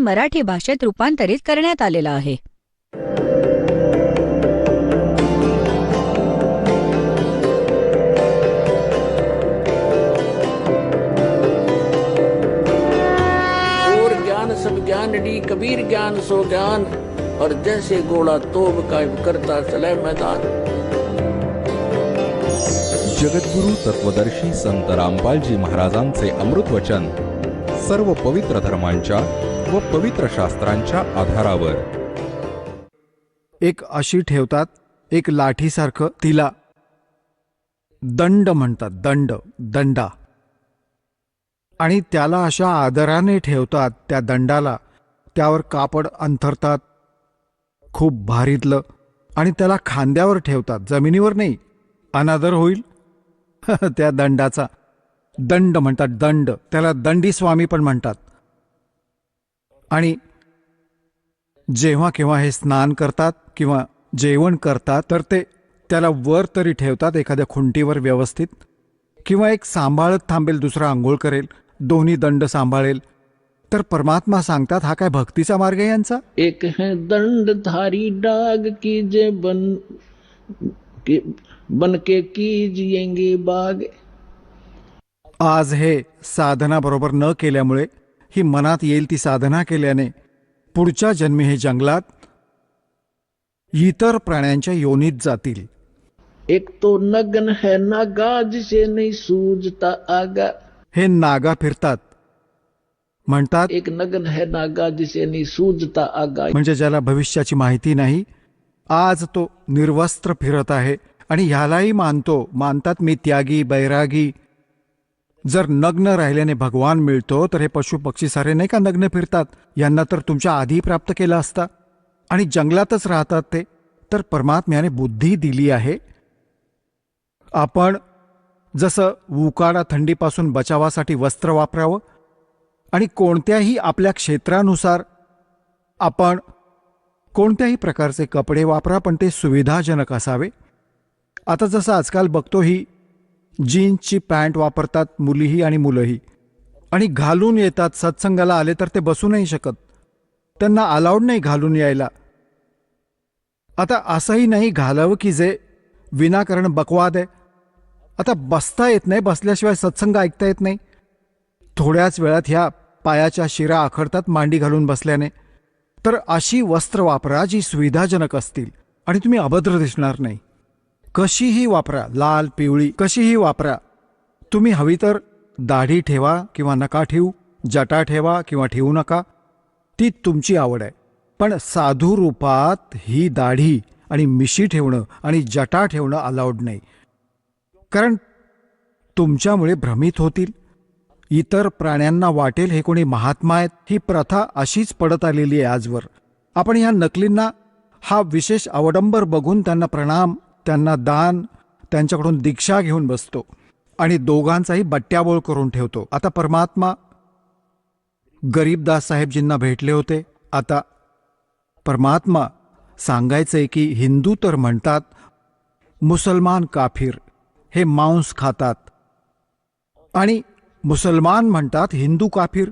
मराठी भाषेत रूपांतरित करण्यात आलेला आहे. सब ज्ञान डी कबीर ज्ञान सो ज्ञान और जैसे घोड़ा तोब कायम करता चले मैदान. जगद्गुरु तत्वदर्शी संत रामपालजी महाराजांचे अमृत वचन सर्व पवित्र धर्मांच्या व पवित्र शास्त्रांच्या आधारावर. एक अशी ठेवतात, एक लाठीसारखं, तिला दंड म्हणतात, दंडा. आणि त्याला अशा आदराने ठेवतात, त्या दंडाला. त्यावर कापड अंथरतात खूप भारीतलं आणि त्याला खांद्यावर ठेवतात, जमिनीवर नाही, अनादर होईल त्या दंडाचा. दंड म्हणतात, दंड. त्याला दंडी स्वामी पण म्हणतात. आणि जेव्हा केव्हा हे स्नान करतात किंवा जेवण करतात तर ते त्याला वर तरी ठेवतात एखाद्या खुंटीवर व्यवस्थित, किंवा एक सांभाळत थांबेल, दुसरा आंघोळ करेल, दोन्ही दंड सांभाळेल. तर परमात्मा सांगतात, हा काय भक्तीचा मार्ग आहे यांचा. एक है दंडधारी डाग की जे बन के कीजिएंगे बाग. आज हे साधना बरोबर न केल्यामुळे, ही मनात येईल ती साधना केल्याने पुढच्या जन्मी हे जंगलात इतर प्राण्यांच्या योनीत जातील. एक तो नगन है नागा जिसे नहीं सूझता आगा. हे नागा फिरतात, म्हणतात एक नगन है नागा जिसे नहीं सूझता आगा. म्हणजे ज्याला भविष्याची माहिती नाही. आज तो निर्वस्त्र फिरत आहे आणि ह्यालाही मानतात मी त्यागी, बैरागी. जर नग्न राहिल्याने भगवान मिळतो तर हे पशु पक्षी सारे नाही का नग्न फिरतात. यांना तर तुमच्या आधी प्राप्त केला असता. आणि जंगलातच राहतात ते. तर परमात्म्याने बुद्धी दिली आहे. आपण जसं उकाडा थंडीपासून बचावासाठी वस्त्र वापरावं आणि कोणत्याही आपल्या क्षेत्रानुसार आपण कोणत्याही प्रकारचे कपडे वापरा, पण ते सुविधाजनक असावे. आता जसं आजकाल बघतो, ही जीन्सची पॅन्ट वापरतात मुलीही आणि मुलंही, आणि घालून येतात. सत्संगाला आले तर ते बसू नाही शकत, त्यांना अलाउड नाही घालून यायला. आता असंही नाही घालावं की जे विनाकारण बकवाद आहे. आता बसता येत नाही, बसल्याशिवाय सत्संग ऐकता येत नाही. थोड्याच वेळात ह्या पायाच्या शिरा आखडतात मांडी घालून बसल्याने. तर अशी वस्त्र वापरा जी सुविधाजनक असतील आणि तुम्ही अभद्र दिसणार नाही. कशीही वापरा, लाल पिवळी कशीही वापरा. तुम्ही हवी तर दाढी ठेवा किंवा नका ठेवू, जटा ठेवा किंवा ठेवू नका, ती तुमची आवड आहे. पण साधू रूपात ही दाढी आणि मिशी ठेवणं आणि जटा ठेवणं अलाउड नाही. कारण तुमच्यामुळे भ्रमित होतील, इतर प्राण्यांना वाटेल हे कोणी महात्मा आहेत. ही प्रथा अशीच पडत आलेली आहे आजवर. आपण ह्या नकलींना हा विशेष अवडंबर बघून त्यांना प्रणाम, त्यांना दान, त्यांच्याकडून दीक्षा घेऊन बसतो आणि दोघांचाही बट्ट्याबोळ करून ठेवतो. आता परमात्मा गरीबदास साहेबजींना भेटले होते. आता परमात्मा सांगायचंय की हिंदू तर म्हणतात मुसलमान काफिर, हे मांस खातात, आणि मुसलमान म्हणतात हिंदू काफिर,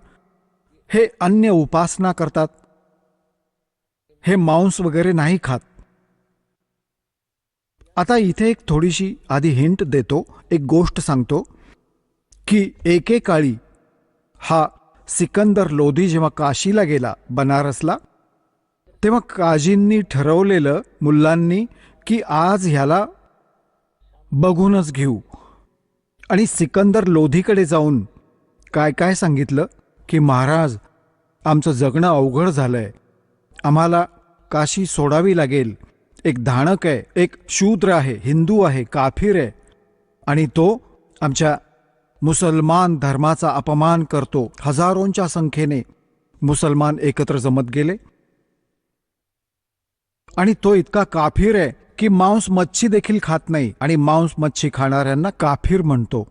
हे अन्य उपासना करतात, हे मांस वगैरे नाही खात. आता इथे एक थोडीशी आधी हिंट देतो, एक गोष्ट सांगतो की एकेकाळी हा सिकंदर लोधी जेव्हा काशीला गेला, बनारसला, तेव्हा काजींनी ठरवलेलं मुल्लांनी की आज ह्याला बघूनच घेऊ. आणि सिकंदर लोधीकडे जाऊन काय काय सांगितलं की महाराज, आमचं जगणं अवघड झालंय, आम्हाला काशी सोडावी लागेल. एक धाणक आहे, एक शूद्र आहे, हिंदू आहे, काफिर आहे, आणि तो आमच्या मुसलमान धर्माचा अपमान करतो. हजारोंच्या संख्येने मुसलमान एकत्र जमत गेले आणि तो इतका काफिर आहे की मांस मच्छी देखील खात नाही आणि मांस मच्छी खाणाऱ्यांना काफिर म्हणतो.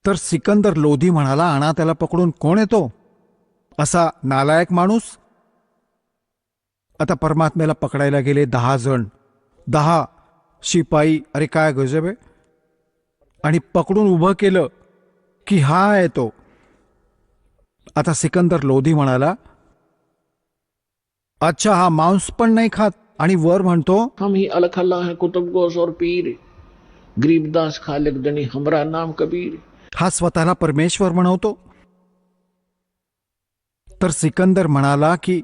तर सिकंदर लोधी म्हणाला, आणा त्याला पकडून. कोण येतो असा नालायक माणूस? आता परमात्म्याला पकडायला गेले 10 जण, 10 शिपाई. अरे काय गजब आहे. आणि पकडून उभं केलं की हा आहे तो. आता सिकंदर लोधी म्हणाला, अच्छा हा मांस पण नाही खात आणि वर म्हणतो हम ही अलख अल्लाह है कुतुब गोस और पीर, गरीबदास खालिक दनी हमरा नाम कबीर. हा स्वतःला परमेश्वर म्हणवतो. तर सिकंदर म्हणाला की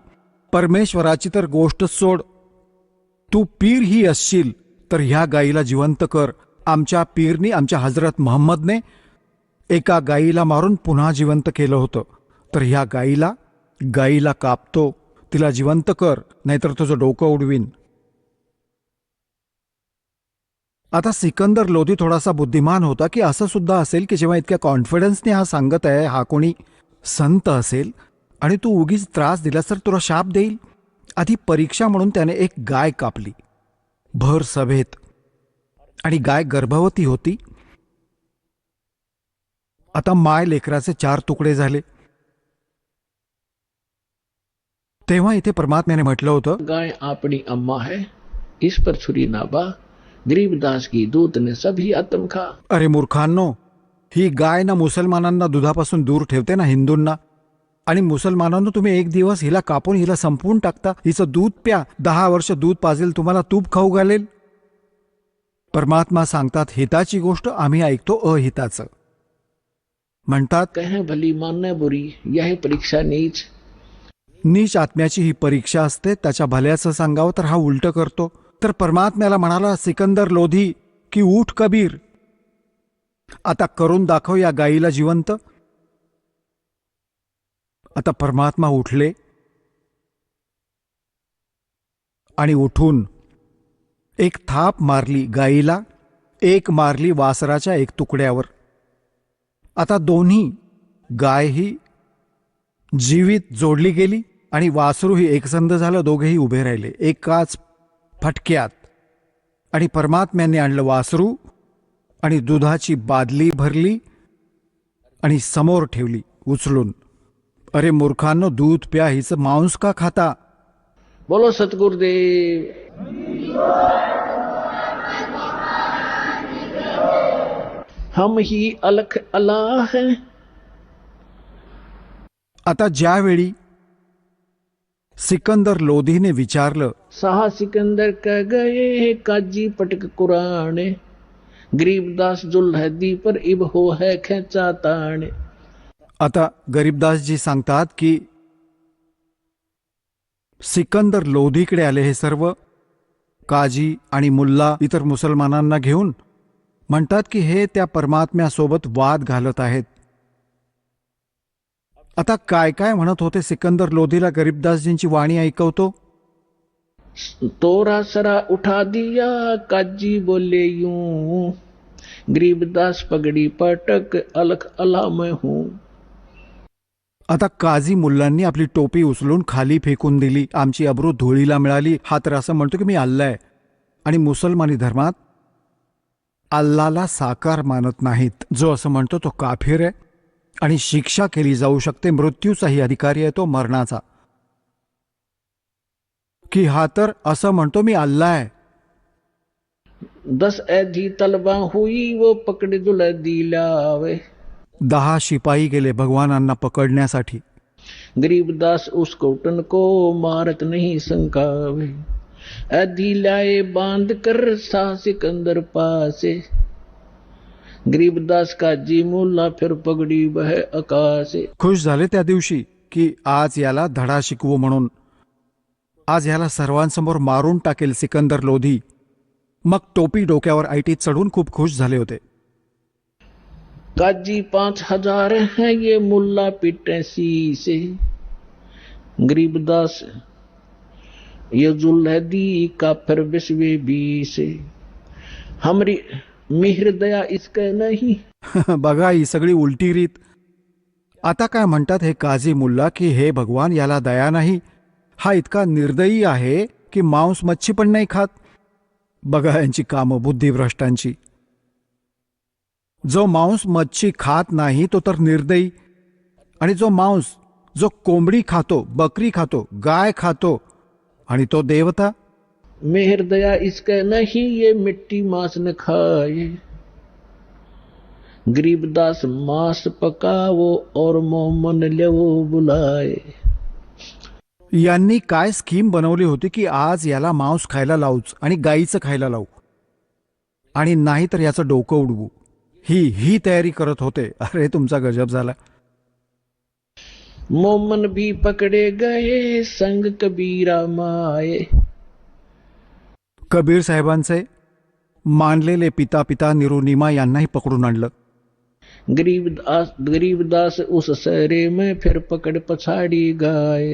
परमेश्वराची तर गोष्ट सोड, तू पीर ही असशील तर ह्या गायीला जिवंत कर. आमच्या पीरनी, आमच्या हजरत मोहम्मदने एका गायीला मारून पुन्हा जिवंत केलं होतं, तर ह्या गायीला कापतो, तिला जिवंत कर, नाहीतर तुझं डोकं उडवीन. आता सिकंदर लोधी थोडासा बुद्धिमान होता की असं सुद्धा असेल की जेव्हा इतक्या कॉन्फिडन्सने हा सांगत आहे, हा कोणी संत असेल आणि तू उगीच त्रास दिलास तर तुला शाप देईल. आधी परीक्षा म्हणून त्याने एक गाय कापली भर सभेत, आणि गाय गर्भवती होती. आता माय लेकराचे 4 तुकडे झाले. तेव्हा इथे परमात्म्याने म्हटलं होतं, गाय अपनी अम्मा है, इस पर छुरी ना बा, गरीबदास की दूत ने सभी आत्म खा. अरे मूर्खांनो, ही गाय ना मुसलमानांना दुधापासून दूर ठेवते ना हिंदूंना, आणि मुसलमानांनो तुम्ही एक दिवस हिला कापून हिला संपवून टाकता. हिचं दूध प्या, 10 वर्ष दूध पाजेल, तुम्हाला तूप खाऊ घालेल. परमात्मा सांगतात हिताची गोष्ट आम्ही ऐकतो अहिताचं. म्हणतात कहें भली मानना बुरी, यह परीक्षा नीच. नीच आत्म्याची ही परीक्षा असते. त्याच्या भल्याचं सांगावं तर हा उलट करतो. तर परमात्म्याला म्हणाला सिकंदर लोधी की उठ कबीर, आता करून दाखव या गायीला जिवंत. आता परमात्मा उठले आणि उठून एक थाप मारली गायीला, एक मारली वासराच्या एक तुकड्यावर. आता दोन्ही, गाय ही जीवित जोडली गेली आणि वासरूही एकसंध झालं. दोघेही उभे राहिले एकाच फटक्यात. आणि परमात्म्याने आणलं वासरू आणि दुधाची बादली भरली आणि समोर ठेवली उचलून. अरे मूर्खांनो, दूध प्या, हिचं मांस का खाता. बोलो सतगुरुदेव. हम ही अलख अल्लाह है. आता ज्यावेळी सिकंदर लोधीने विचारलं, साहा सिकंदर कह गए काजी पटक कुराने, गरीबदास जुल्हदी पर इब हो है खेचा ताने. आता गरीबदासजी सांगतात की सिकंदर लोधीकडे आले हे सर्व काजी आणि मुल्ला इतर मुसलमानांना घेऊन. म्हणतात की हे त्या परमात्म्यासोबत वाद घालत आहेत. आता काय काय म्हणत होते सिकंदर लोधीला गरीबदासजींची वाणी ऐकवतो. तोरा सरा उठा दिया काजी बोले यूं, गरीबदास पगड़ी पटक अलख अल्लाह मैं हूं. आता काझी मुल्लांनी आपली टोपी उचलून खाली फेकून दिली. आमची अब्रू धुळीला मिळाली. हा तर असं म्हणतो की मी अल्लाह आहे. आणि मुसलमानी धर्मात अल्लाला साकार मानत नाहीत. जो असं म्हणतो तो काफिर आहे आणि शिक्षा केली जाऊ शकते. मृत्यूचाही अधिकारी आहे तो, मरणाचा. की हा तर असं म्हणतो मी अल्लाह आहे. 10 ऐधी तलबा हुई वो पकड़ जुल्हदी लावे. 10 शिपाई गेले भगवानांना पकडण्यासाठी. गरीबदास उस कोटन को मारत नहीं संकावे, ऐधी लाए बांध कर सा सिकंदर पासे. गरीबदास का जी मुल्ला फिर पगड़ी बह अकासे. खुश झाले त्या दिवशी की आज याला धडा शिकवू म्हणून. आज ह्याला सर्वांसमोर मारून टाकेल सिकंदर लोधी. मग टोपी डोक्यावर ऐटीत चढून खूप खुश झाले होते. काजी 5000 है ये मुल्ला पिटे सी से. गरीबदास ये जुल्हदी का फिर बिस्वे बी से. हमरी मिहर दया इसके नहीं. बघा ही सगळी उलटी रीत. आता काय म्हणतात हे काझी मुल्ला की हे भगवान, याला दया नाही. हा इतका निर्दयी आहे की मांस मच्छी पण नाही खात. बघा यांची कामं बुद्धिभ्रष्टांची. जो मांस मच्छी खात नाही तो तर निर्दयी, आणि जो कोंबडी खातो, बकरी खातो, गाय खातो, आणि तो देवता. मेहर दया इसके नहीं ये मिट्टी मांस न खाए. गरीबदास मांस पकावो और मोमन लेवो बुलाए. यांनी काय स्कीम बनवली होती की आज याला मांस खायला लावूच आणि गाईचं खायला लावू आणि नाही तर याचं डोकं उडवू. ही तयारी करत होते. अरे तुमचा गजब झाला. मोमन भी पकड़े गए संग कबीरा माए. कबीर साहेबांचे मानलेले पिता निरुनिमा यांनाही पकडून आणलं. गरीबदास उस सरे में फिर पकड़ पछाड़ी गाए.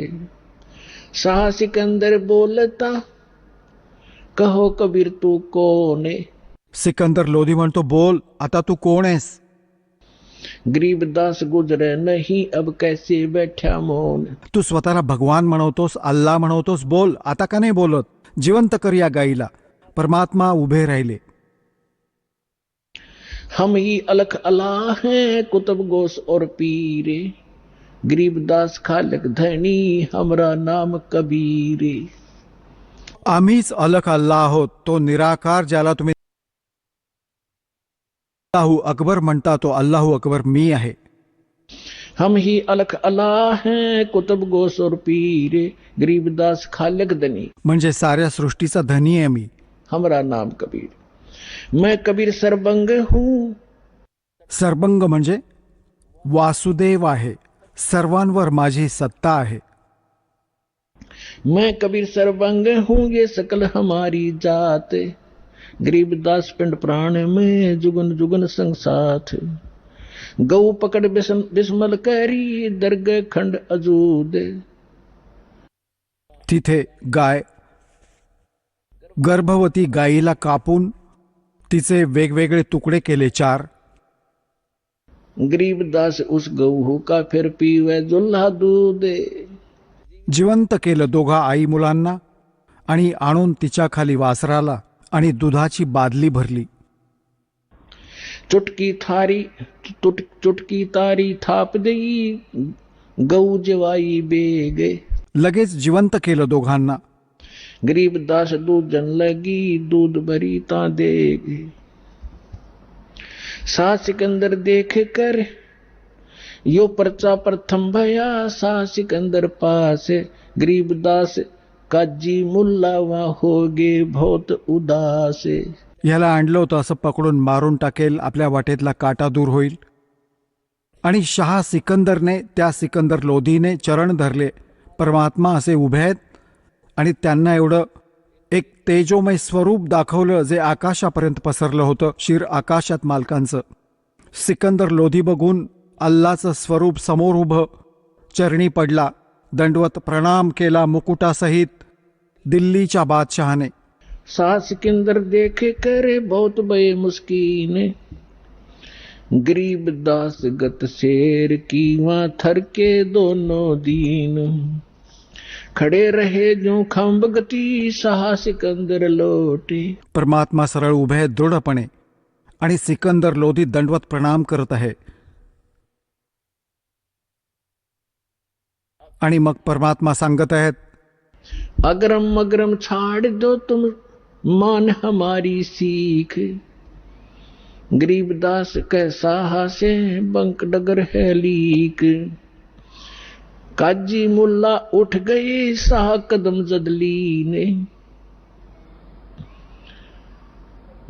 शाह सिकंदर बोलता कहो कबीर तू कौन है. सिकंदर लोधी म्हणतो, बोल आता तू कोण आहेस. गरीबदास गुजरे नहीं अब कैसे बैठा मौन. तू स्वतःला भगवान म्हणवतोस, अल्लाह म्हणवतोस, बोल आता का नाही बोलत. जिवंत कर या गाईला. परमात्मा उभे राहिले. हम ही अलख अल्लाह हैं कुतुब गोस और पीरे. गरीबदास खालक धनी हमरा नाम कबीरे. आम्हीच अलख अल्लाह आहोत, तो निराकार ज्याला तुम्ही अल्लाहू अकबर म्हणता, तो अल्लाहू अकबर मी आहे. हम ही अलख अल्लाह हैं कुतुब गोस और पीरे. गरीबदास खालक धनी म्हणजे साऱ्या सृष्टीचा धनी आहे मी. हमरा नाम कबीर. मैं कबीर सरबंग हूं. सरबंग म्हणजे वासुदेव आहे. सर्वांवर माझी सत्ता आहे. मैं कबीर सरबंग हूं ये सकल हमारी जात. गरीबदास पिंड प्राण में जुगन जुगन संग साथ. गौ पकड़ बिस्मल करी दर्ग खंड अजूद. तिथे गाय, गर्भवती गायीला कापून तिचे वेगवेगळे तुकडे केले 4. गरीबदास उस गऊ का फिर पीवे जुल्हा दूध. जिवंत केलं दोघा आई मुलांना आणि आणून तिच्या खाली वासराला आणि दुधाची बादली भरली. चुटकी तारी थाप देई गऊ जेवाई बेगे. लगेच जिवंत केलं दोघांना. गरीबदास दूध जन लगी दूध भरी ता देगे. शाह सिकंदर देख कर यो पर्चा प्रथम भया. शाह सिकंदर पास गरीबदास काजी मुल्ला वहां होगे बहुत उदास. याला आणलं होतं असं पकडून मारून टाकेल, आपल्या वाटेतला काटा दूर होईल. आणि शहा सिकंदरने, त्या सिकंदर लोधीने चरण धरले. परमात्मा असे उभे आहेत आणि त्यांना एवढं एक तेजोमय स्वरूप दाखवलं जे आकाशापर्यंत पसरलं होतं. शिर आकाशात मालकांचं. सिकंदर लोधी बघून अल्लाचं स्वरूप समोर उभं चरणी पडला. दंडवत प्रणाम केला मुकुटासहित दिल्लीच्या बादशहाने. शाह सिकंदर देखे करे बहुत बे मुस्कीन. गरीबदास गत शेर की वहां थर के दोनों दीन. खड़े रहे जो खंब गती शाह सिकंदर लोटे. परमात्मा सरळ उभे आहेत दृढपणे आणि सिकंदर लोधी दंडवत प्रणाम करत आहे. आणि मग परमात्मा सांगत आहेत, अगरम मगरम छाड़ दो तुम मान हमारी सीख. गरीबदास कैसा हासे बंक डगर है लीक. काजी मुल्ला उठ गए शाह कदम जदली ने.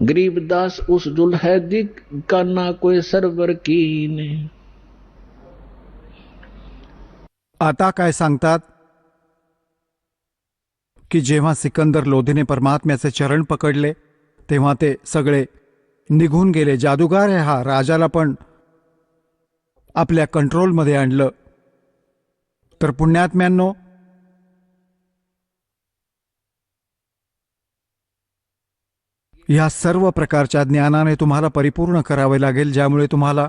गरीबदास उस दुल्हैदी का ना कोई सरवर कीने. आता काय सांगतात की जेव्हा सिकंदर लोधीने परमात्म्याचे चरण पकडले तेव्हा ते सगळे निघून गेले. जादूगार आहे हा. राजाला पण आपल्या कंट्रोलमध्ये आणलं. तर पुण्यात्म्यांनो, ह्या सर्व प्रकारच्या ज्ञानाने तुम्हाला परिपूर्ण करावे लागेल, ज्यामुळे तुम्हाला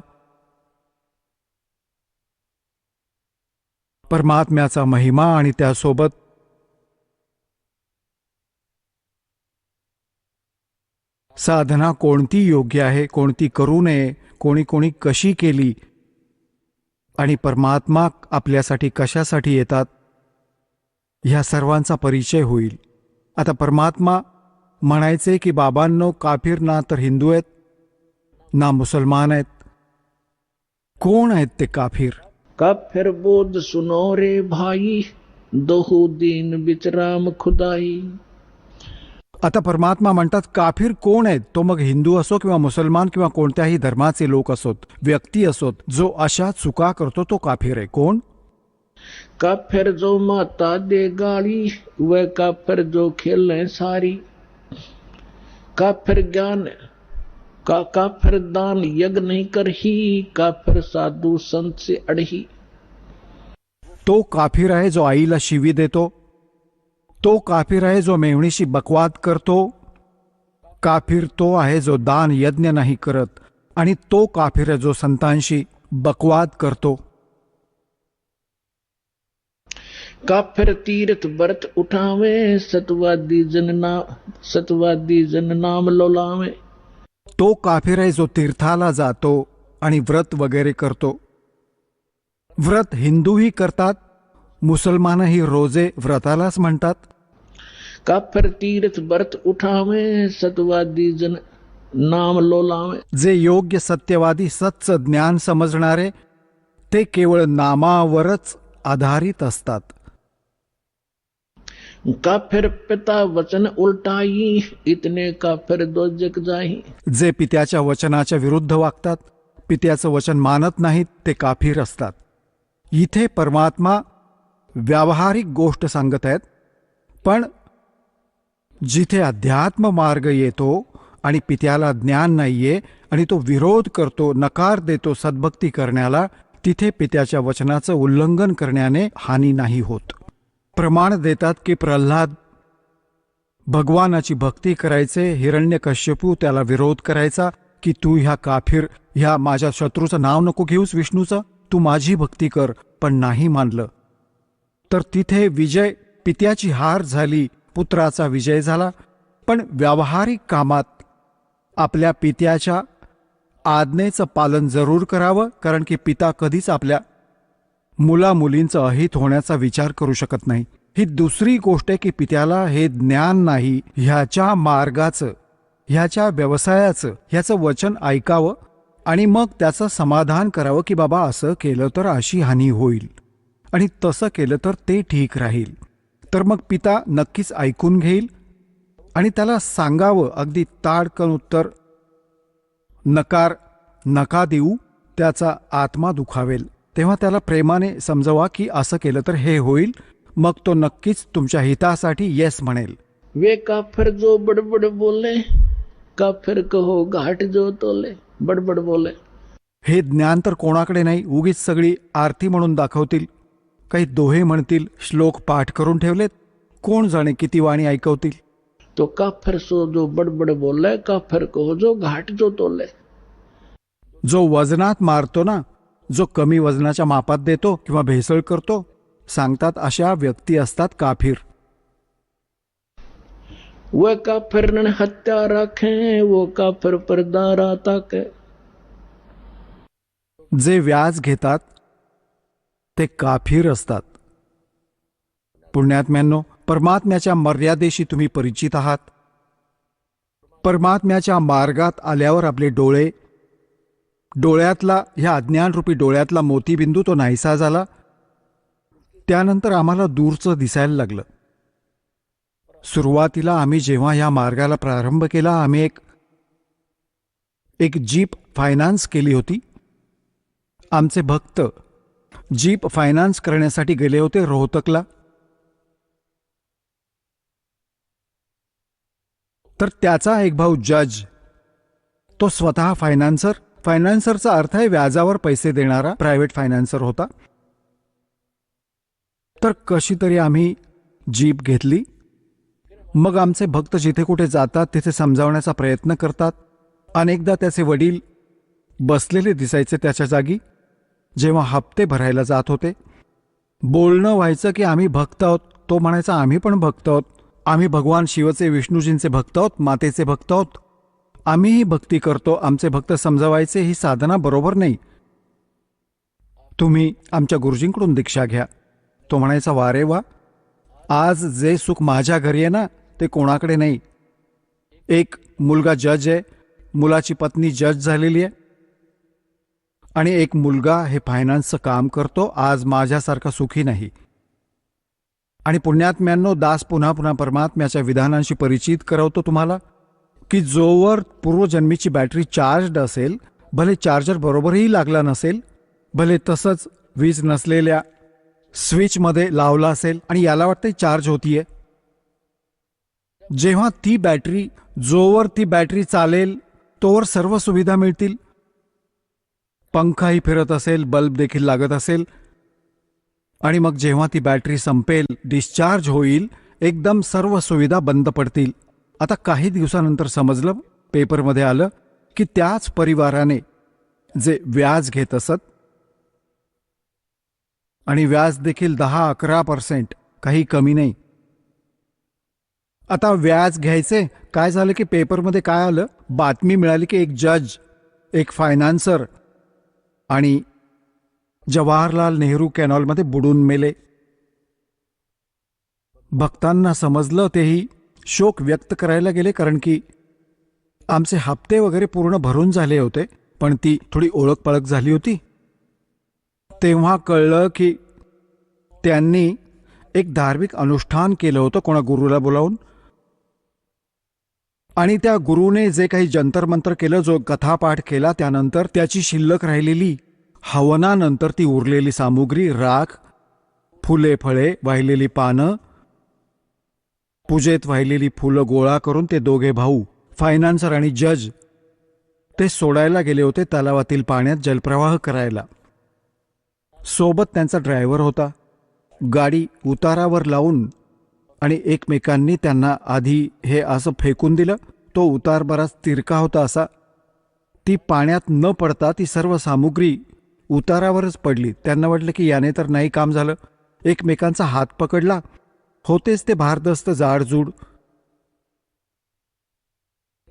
परमात्म्याचा महिमा आणि त्यासोबत साधना कोणती योग्य आहे, कोणती करू नये, कोणी कोणी कशी केली आणि परमात्मा आपल्यासाठी कशासाठी येतात, ह्या सर्वांचा परिचय होईल. आता परमात्मा म्हणायचे की बाबांनो, काफिर ना तर हिंदू आहेत ना मुसलमान आहेत कोण आहेत ते काफिर? काफिर बोध सुनो रे भाई, दोहू दीन बिचराम खुदाई. आता परमात्मा म्हणतात काफिर कोण आहेत? तो मग हिंदू असो किंवा मुसलमान किंवा कोणत्याही धर्माचे लोक असोत, व्यक्ती असोत, जो अशा चुका करतो तो काफिर आहे. कोण? काफिर जो माता दे गाली, वह काफिर जो खेले सारी. काफिर ज्ञान काफिर दान यज्ञ नहीं करही, काफिर साधु संत से अड़ही. तो काफिर आहे जो आईला शिवी देतो. तो काफिर आहे जो मेवणीशी बकवाद करतो. काफिर तो आहे जो दान यज्ञ नाही करत. आणि तो काफिर आहे जो संतांशी बकवाद करतो. काफिर तीर्थ व्रत उठावे, सतवादी जन नाम लोलावे. तो काफिर आहे जो तीर्थाला जातो आणि व्रत वगैरे करतो. व्रत हिंदूही करतात, मुसलमानही रोजे व्रतालाच म्हणतात. काफिर तीर्थ व्रत उठावे, सतवादी जन नाम लोलावे. जे योग्य सत्यवादी सच्च ज्ञान समजणारे ते केवळ नामावरच आधारित असतात. काफिर पिता वचन उलटाई, इतने काफिर दोजक जाही. जे पित्याच्या वचनाच्या विरुद्ध वागतात, पित्याचं वचन मानत नाहीत, ते काफिर असतात. इथे परमात्मा व्यावहारिक गोष्ट सांगत आहेत, पण जिथे अध्यात्म मार्ग येतो आणि पित्याला ज्ञान नाहीये आणि तो विरोध करतो, नकार देतो सद्भक्ती करण्याला, तिथे पित्याच्या वचनाचं उल्लंघन करण्याने हानी नाही होत. प्रमाण देतात की प्रल्हाद भगवानाची भक्ती करायचे, हिरण्यकश्यपू त्याला विरोध करायचा की तू ह्या काफिर, ह्या माझ्या शत्रूचं नाव नको घेऊस विष्णूचं, तू माझी भक्ती कर, पण नाही मानलं. तर तिथे विजय, पित्याची हार झाली, पुत्राचा विजय झाला. पण व्यावहारिक कामात आपल्या पित्याच्या आज्ञेचं पालन जरूर करावं, कारण की पिता कधीच आपल्या मुलामुलींचं अहित होण्याचा विचार करू शकत नाही. ही दुसरी गोष्ट आहे की पित्याला हे ज्ञान नाही, ह्याच्या मार्गाचं, ह्याच्या व्यवसायाचं, ह्याचं वचन ऐकावं आणि मग त्याचं समाधान करावं की बाबा असं केलं तर अशी हानी होईल आणि तसं केलं तर ते ठीक राहील. तर मग पिता नक्कीच ऐकून घेईल आणि त्याला सांगावं, अगदी ताडकन उत्तर नकार नका देऊ, त्याचा आत्मा दुखावेल. तेव्हा त्याला प्रेमाने समजवा की असं केलं तर हे होईल, मग तो नक्कीच तुमच्या हितासाठी येस म्हणेल. वे काफिर जो बडबड बोले, काफिर कहो घाट जो तोले. बडबड बोले. हे ज्ञान तर कोणाकडे नाही, उगीच सगळी आरती म्हणून दाखवतील, काही दोहे म्हणतील, श्लोक पाठ करून ठेवलेत, कोण जाणे किती वाणी ऐकवतील. तो काफिर सो जो बडबड बोले, काफिर कहो जो घाट जो तोले. जो वजनात मारतो ना, जो कमी वजनाच्या मापात देतो किंवा भेसळ करतो, सांगतात अशा व्यक्ती असतात काफिर. वह काफिर ने हत्या राखे, वो काफिर परदारा ताके. जे व्याज घेतात ते काफिर असतात. पुण्यात्म्यांनो, परमात्म्याच्या मर्यादेशी तुम्ही परिचित आहात. परमात्म्याच्या मार्गात आल्यावर आपले डोळ्यातला, ह्या अज्ञानरूपी डोळ्यातला मोतीबिंदू तो नाहीसा झाला. त्यानंतर आम्हाला दूरचं दिसायला लागलं. सुरुवातीला आम्ही जेव्हा ह्या मार्गाला प्रारंभ केला, आम्ही एक जीप फायनान्स केली होती. आमचे भक्त जीप फायनान्स करण्यासाठी गेले होते रोहतकला. तर त्याचा एक भाऊ जज, तो स्वतः फायनान्सरचा अर्थ आहे व्याजावर पैसे देणारा प्रायव्हेट फायनान्सर होता. तर कशी तरी आम्ही जीप घेतली. मग आमचे भक्त जिथे कुठे जातात तिथे समजावण्याचा प्रयत्न करतात. अनेकदा त्याचे वडील बसलेले दिसायचे त्याच्या जागी जेव्हा हप्ते भरायला जात होते. बोलणं व्हायचं की आम्ही भक्त आहोत. तो म्हणायचा आम्ही पण भक्त आहोत, आम्ही भगवान शिवचे, विष्णूजींचे भक्त आहोत, मातेचे भक्त आहोत, आम्हीही भक्ती करतो. आमचे भक्त समजावायचे ही साधना बरोबर नाही, तुम्ही आमच्या गुरुजींकडून दीक्षा घ्या. तो म्हणायचा वारे वा, आज जे सुख माझ्या घरी आहे ना ते कोणाकडे नाही. एक मुलगा जज आहे, मुलाची पत्नी जज झालेली आहे आणि एक मुलगा हे फायनान्सचं काम करतो, आज माझ्यासारखा सुखी नाही. आणि पुण्यात्म्यांनो, दास पुन्हा पुन्हा परमात्म्याच्या विधानांशी परिचित करवतो तुम्हाला की जोवर पूर्वजन्मीची बॅटरी चार्जड असेल, भले चार्जर बरोबरही लागला नसेल, भले तसंच वीज नसलेल्या स्विचमध्ये लावला असेल आणि याला वाटतं चार्ज होतीये, जेव्हा जोवर ती बॅटरी चालेल तोवर सर्व सुविधा मिळतील. पंखाही फिरत असेल, बल्ब देखील लागत असेल, आणि मग जेव्हा ती बॅटरी संपेल, डिस्चार्ज होईल, एकदम सर्व सुविधा बंद पडतील. आता काही दिवसानंतर समजलं, पेपरमध्ये आलं की त्याच परिवाराने जे व्याज घेत असत, आणि व्याज देखील 10-11%, काही कमी नाही. आता व्याज घ्यायचे, काय झालं की पेपरमध्ये काय आलं, बातमी मिळाली की एक जज, एक फायनान्सर आणि जवाहरलाल नेहरू कॅनॉलमध्ये बुडून मेले. भक्तांना समजलं, तेही शोक व्यक्त करायला गेले, कारण की आमचे हप्ते वगैरे पूर्ण भरून झाले होते, पण ती थोडी ओळख पळख झाली होती. तेव्हा कळलं की त्यांनी एक धार्मिक अनुष्ठान केलं होतं कोणा गुरुला बोलावून, आणि त्या गुरुने जे काही जंतरमंतर केलं, जो कथापाठ केला, त्यानंतर त्याची शिल्लक राहिलेली हवनानंतर ती उरलेली सामुग्री, राख, फुले फळे, वाहिलेली पानं, पूजेत वाहिलेली फुलं गोळा करून ते दोघे भाऊ, फायनान्सर आणि जज, ते सोडायला गेले होते तलावातील पाण्यात जलप्रवाह करायला. सोबत त्यांचा ड्रायव्हर होता. गाडी उतारावर लावून आणि एकमेकांनी त्यांना आधी हे असं फेकून दिलं. तो उतार बराच तिरका होता असा. ती पाण्यात न पडता ती सर्व सामुग्री उतारावरच पडली. त्यांना वाटलं की याने तर नाही काम झालं. एकमेकांचा हात पकडला. होतेच ते भारदस्त जाडजूड.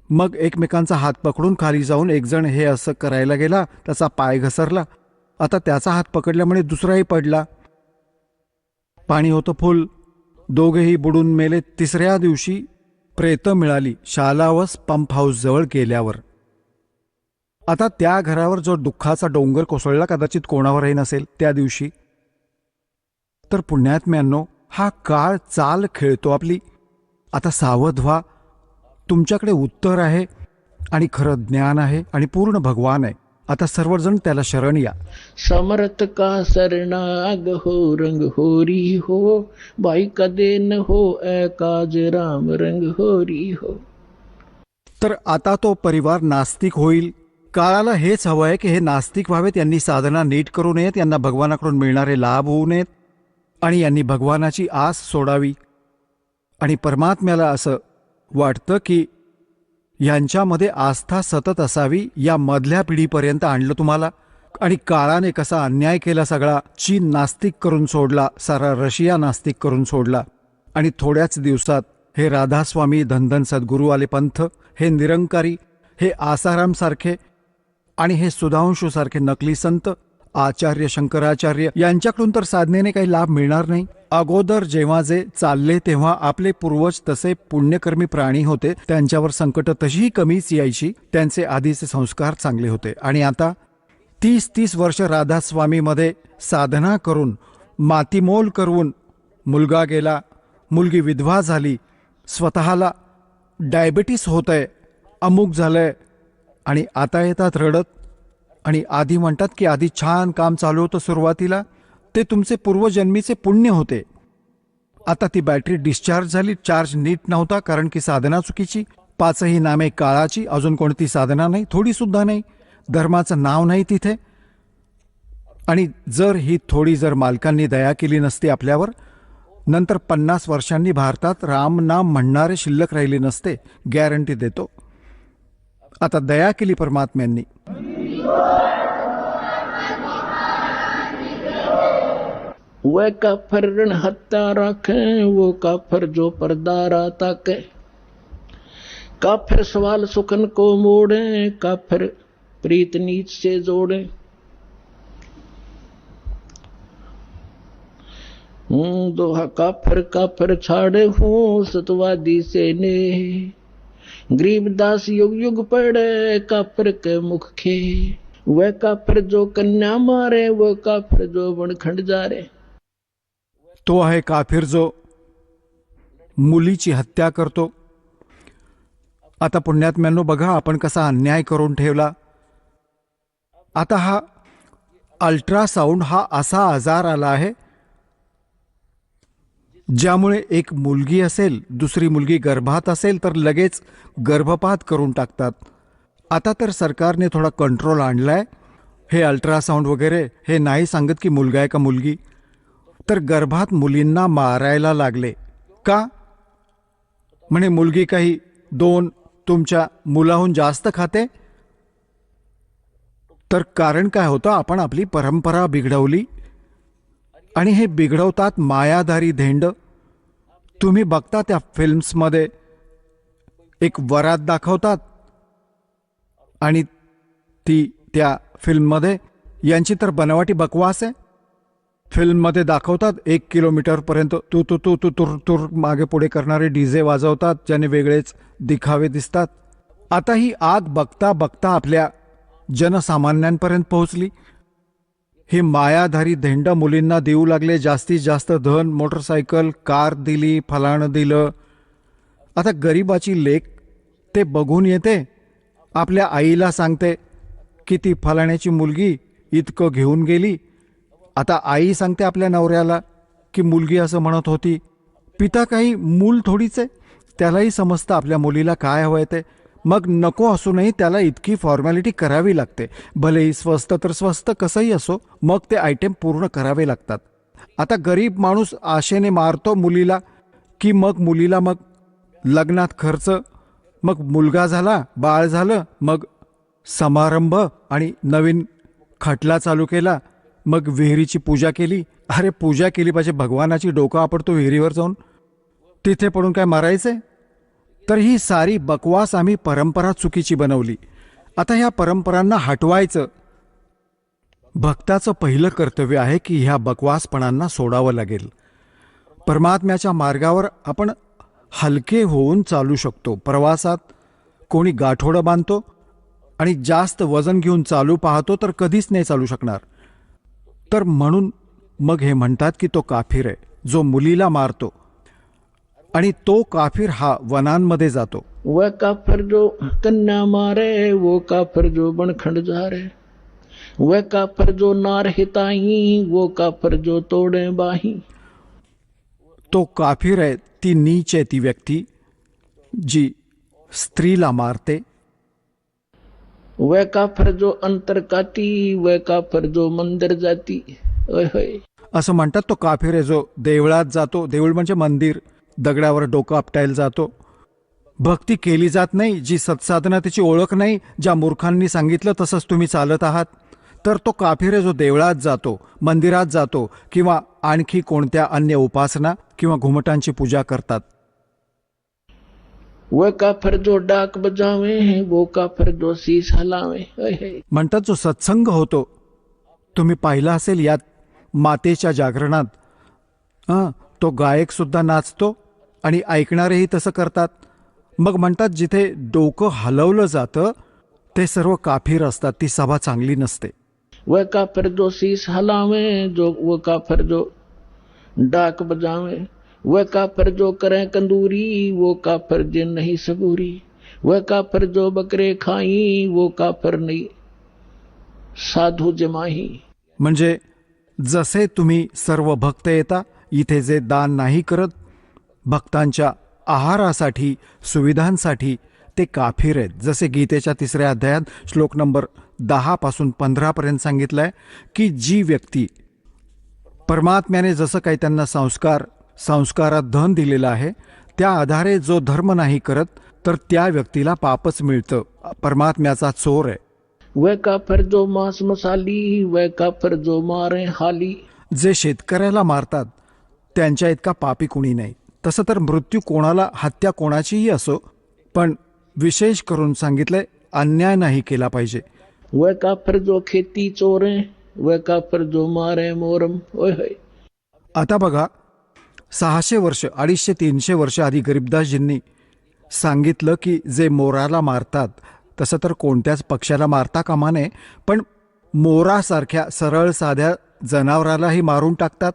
मग एकमेकांचा हात पकडून खाली जाऊन एक जण हे असं करायला गेला, त्याचा पाय घसरला. आता त्याचा हात पकडल्यामुळे दुसराही पडला. पाणी होतं फुल. दोघेही बुडून मेले. तिसऱ्या दिवशी प्रेतं मिळाली शालावस पंप हाऊस जवळ गेल्यावर. आता त्या घरावर जो दुःखाचा डोंगर कोसळला, कदाचित कोणावरही नसेल त्या दिवशी. तर पुण्यात्म्यांनो, हा काळ चाल खेळतो आपली. आता सावध व्हा. तुमच्याकडे उत्तर आहे आणि खरं ज्ञान आहे आणि पूर्ण भगवान आहे. आता सर्वजण त्याला शरण या. समर्थ का सरनाग हो, रंग होरी हो, भाई का देन हो, ए काज राम रंग होरी हो. तर आता तो परिवार नास्तिक होईल. काळाला हेच हवं आहे की हे नास्तिक व्हावेत. यांनी साधना नीट करू नयेत, यांना भगवानाकडून मिळणारे लाभ होऊ नयेत, आणि यांनी भगवानाची आस सोडावी. आणि परमात्म्याला असं वाटतं की यांच्यामध्ये आस्था सतत असावी. या मधल्या पिढीपर्यंत आणलं तुम्हाला. आणि काळाने कसा अन्याय केला सगळा. चीन नास्तिक करून सोडला, सारा रशिया नास्तिक करून सोडला. आणि थोड्याच दिवसात हे राधास्वामी, धनधन सद्गुरू आले पंथ, हे निरंकारी, हे आसाराम सारखे आणि हे सुधांशू सारखे नकली संत, आचार्य शंकराचार्य, यांच्याकडून तर साधनेने काही लाभ मिळणार नाही. अगोदर जेव्हा जे चालले तेव्हा आपले पूर्वज तसे पुण्यकर्मी प्राणी होते. त्यांच्यावर संकट तशीही कमीच यायची. त्यांचे आधीचे संस्कार चांगले होते. आणि आता 30-30 वर्ष राधास्वामीमध्ये साधना करून, मातीमोल करून मुलगा गेला, मुलगी विधवा झाली, स्वतःला डायबिटीस होत आहे, अमुक झालंय, आणि आता येतात रडत. आणि आधी म्हणतात की आधी छान काम चालू होतं सुरुवातीला, ते तुमचे पूर्वजन्मीचे पुण्य होते. आता ती बॅटरी डिस्चार्ज झाली, चार्ज नीट नव्हता, कारण की साधना चुकीची. 5ही नामे काळाची, अजून कोणती साधना नाही, थोडी सुद्धा नाही, धर्माचं नाव नाही तिथे. आणि जर मालकांनी दया केली नसती आपल्यावर, नंतर 50 वर्षांनी भारतात रामनाम म्हणणारे शिल्लक राहिले नसते, गॅरंटी देतो. आता दया केली परमात्म्यांनी. वह काफर रण हत्या राखे, वो काफर जो परदारा ताके, काफिर सवाल सुखन को मोड़े, काफिर प्रीत नीच से जोड़े. दोहा काफिर काफिर छाड़े हूँ, सतवादी से ने, गरीबदास युग युग पड़े, काफिर के मुख खे. वह काफिर जो कन्या मारे, वह काफिर जो वनखंड जा रे. तो आहे काफिर जो मुलीची हत्या करतो. आता पुण्यात्म्यांनो बघा आपण कसा अन्याय करून ठेवला. आता हा अल्ट्रासाऊंड हा असा आजार आला आहे ज्यामुळे एक मुलगी असेल, दुसरी मुलगी गर्भात असेल तर लगेच गर्भपात करून टाकतात. आता तर सरकारने थोडा कंट्रोल आणलाय. हे अल्ट्रासाऊंड वगैरे हे नाही सांगत की मुलगा आहे का मुलगी. तर गर्भात मुलींना मारायला लागले का? म्हणे मुलगी काही 2 तुमच्या मुलाहून जास्त खाते. तर कारण काय होतं, आपण आपली परंपरा बिघडवली आणि हे बिघडवतात मायाधारी धेंड. तुम्ही बघता त्या फिल्म्समध्ये एक वरात दाखवतात आणि ती त्या फिल्ममध्ये यांची तर बनावटी बकवास आहे. फिल्ममध्ये दाखवतात 1 किलोमीटरपर्यंत तू तू तू तू तुर तुर मागे पुढे करणारे डीजे वाजवतात ज्याने वेगळेच दिखावे दिसतात. आता ही आग बघता बघता आपल्या जनसामान्यांपर्यंत पोहोचली. हे मायाधारी धेंड मुलींना देऊ लागले जास्तीत जास्त धन, मोटरसायकल, कार दिली, फलाणं दिलं. आता गरिबाची लेक ते बघून येते, आपल्या आईला सांगते की ती फलाण्याची मुलगी इतकं घेऊन गेली. आता आई सांगते आपल्या नवऱ्याला की मुलगी असं म्हणत होती. पिता काही मूल थोडीच आहे, त्यालाही समजतं आपल्या मुलीला काय हवंय ते. मग नको असूनही त्याला इतकी फॉर्मॅलिटी करावी लागते. भलेही स्वस्त तर स्वस्त कसंही असो, मग ते आयटेम पूर्ण करावे लागतात. आता गरीब माणूस आशेने मारतो मुलीला की मग मुलीला मग लग्नात खर्च, मग मुलगा झाला, बाळ झालं, मग समारंभ आणि नवीन खटला चालू केला, मग विहिरीची पूजा केली. अरे पूजा केली पाहिजे भगवानाची, डोकं आपडतो विहिरीवर जाऊन, तिथे पडून काय मारायचंय. तर ही सारी बकवास आम्ही परंपरा चुकीची बनवली. आता ह्या परंपरांना हटवायचं. भक्ताचं पहिलं कर्तव्य आहे की ह्या बकवासपणांना सोडावं लागेल. परमात्म्याच्या मार्गावर आपण हलके होऊन चालू शकतो. प्रवासात कोणी गाठोडं बांधतो आणि जास्त वजन घेऊन चालू पाहतो तर कधीच नाही चालू शकणार. तर म्हणून मग हे म्हणतात की तो काफिर आहे जो मुलीला मारतो. आणि तो काफिर हा वनांमध्ये जातो. वह काफिर जो कन्या मारे, वो काफिर जो वनखंड जा रे. वह काफिर जो नार हिताई, वो काफिर जो तोड़े बाही. तो काफिर आहे, ती नीच आहे ती व्यक्ती जी स्त्रीला मारते. वह काफिर जो अंतर काटी, वह काफिर जो मंदिर जाती. ओय होय. असं म्हणतात तो काफिर आहे जो देवळात जातो. देऊळ म्हणजे मंदिर. दगडावर डोकं आपटायला जातो. भक्ती केली जात नाही, जी सत्साधना त्याची ओळख नाही, ज्या मूर्खांनी सांगितलं तसंच तुम्ही चालत आहात, तर तो काफिर आहे जो देवळात जातो, मंदिरात जातो किंवा आणखी कोणत्या अन्य उपासना किंवा घुमटांची पूजा करतात. वह काफिर जो डाक बजावे, वो काफिर जो शीश हलावे. ओय होय. म्हणतात जो सत्संग होतो, तुम्ही पाहिला असेल यात मातेच्या जागरणात, तो गायक सुद्धा नाचतो आणि ऐकणारेही तसं करतात. मग म्हणतात जिथे डोकं हलवलं जातं ते सर्व काफिर असतात, ती सभा चांगली नसते. वह काफिर जो शीश हलावे, जो वो काफिर जो डाक बजावे. वह काफिर जो करे कंदूरी, वो काफिर जिन नहीं सबूरी. वह काफिर जो बकरे खाई, वो काफिर नहीं साधू जमाही. म्हणजे जसे तुम्ही सर्व भक्त येता, इथे जे दान नाही करत भक्तांच्या आहारासाठी, सुविधांसाठी, ते काफिर आहेत. जसे गीतेच्या 3ऱ्या अध्यायात श्लोक नंबर 10 पासून 15 पर्यंत सांगितलंय की जी व्यक्ती परमात्म्याने जसं काही त्यांना संस्कारात धन दिलेलं आहे त्या आधारे जो धर्म नाही करत तर त्या व्यक्तीला पापच मिळतं. परमात्म्याचा चोर आहे. वह काफिर जो मांस मसाली, वह काफिर जो मारे हाली. जे शेतकऱ्याला मारतात त्यांच्या इतका पापी कुणी नाही. तसं तर मृत्यू कोणाला, हत्या कोणाचीही असो, पण विशेष करून सांगितलंय अन्याय नाही केला पाहिजे. वह काफिर जो खेती चोरे, वह काफिर जो मारे मोरम. ओय होय. आता बघा 600 वर्ष, 250-300 वर्ष आधी गरीबदासजींनी सांगितलं की जे मोराला मारतात, तसं तर कोणत्याच पक्षाला मारता कामा नये, पण मोरासारख्या सरळ साध्या जनावरालाही मारून टाकतात.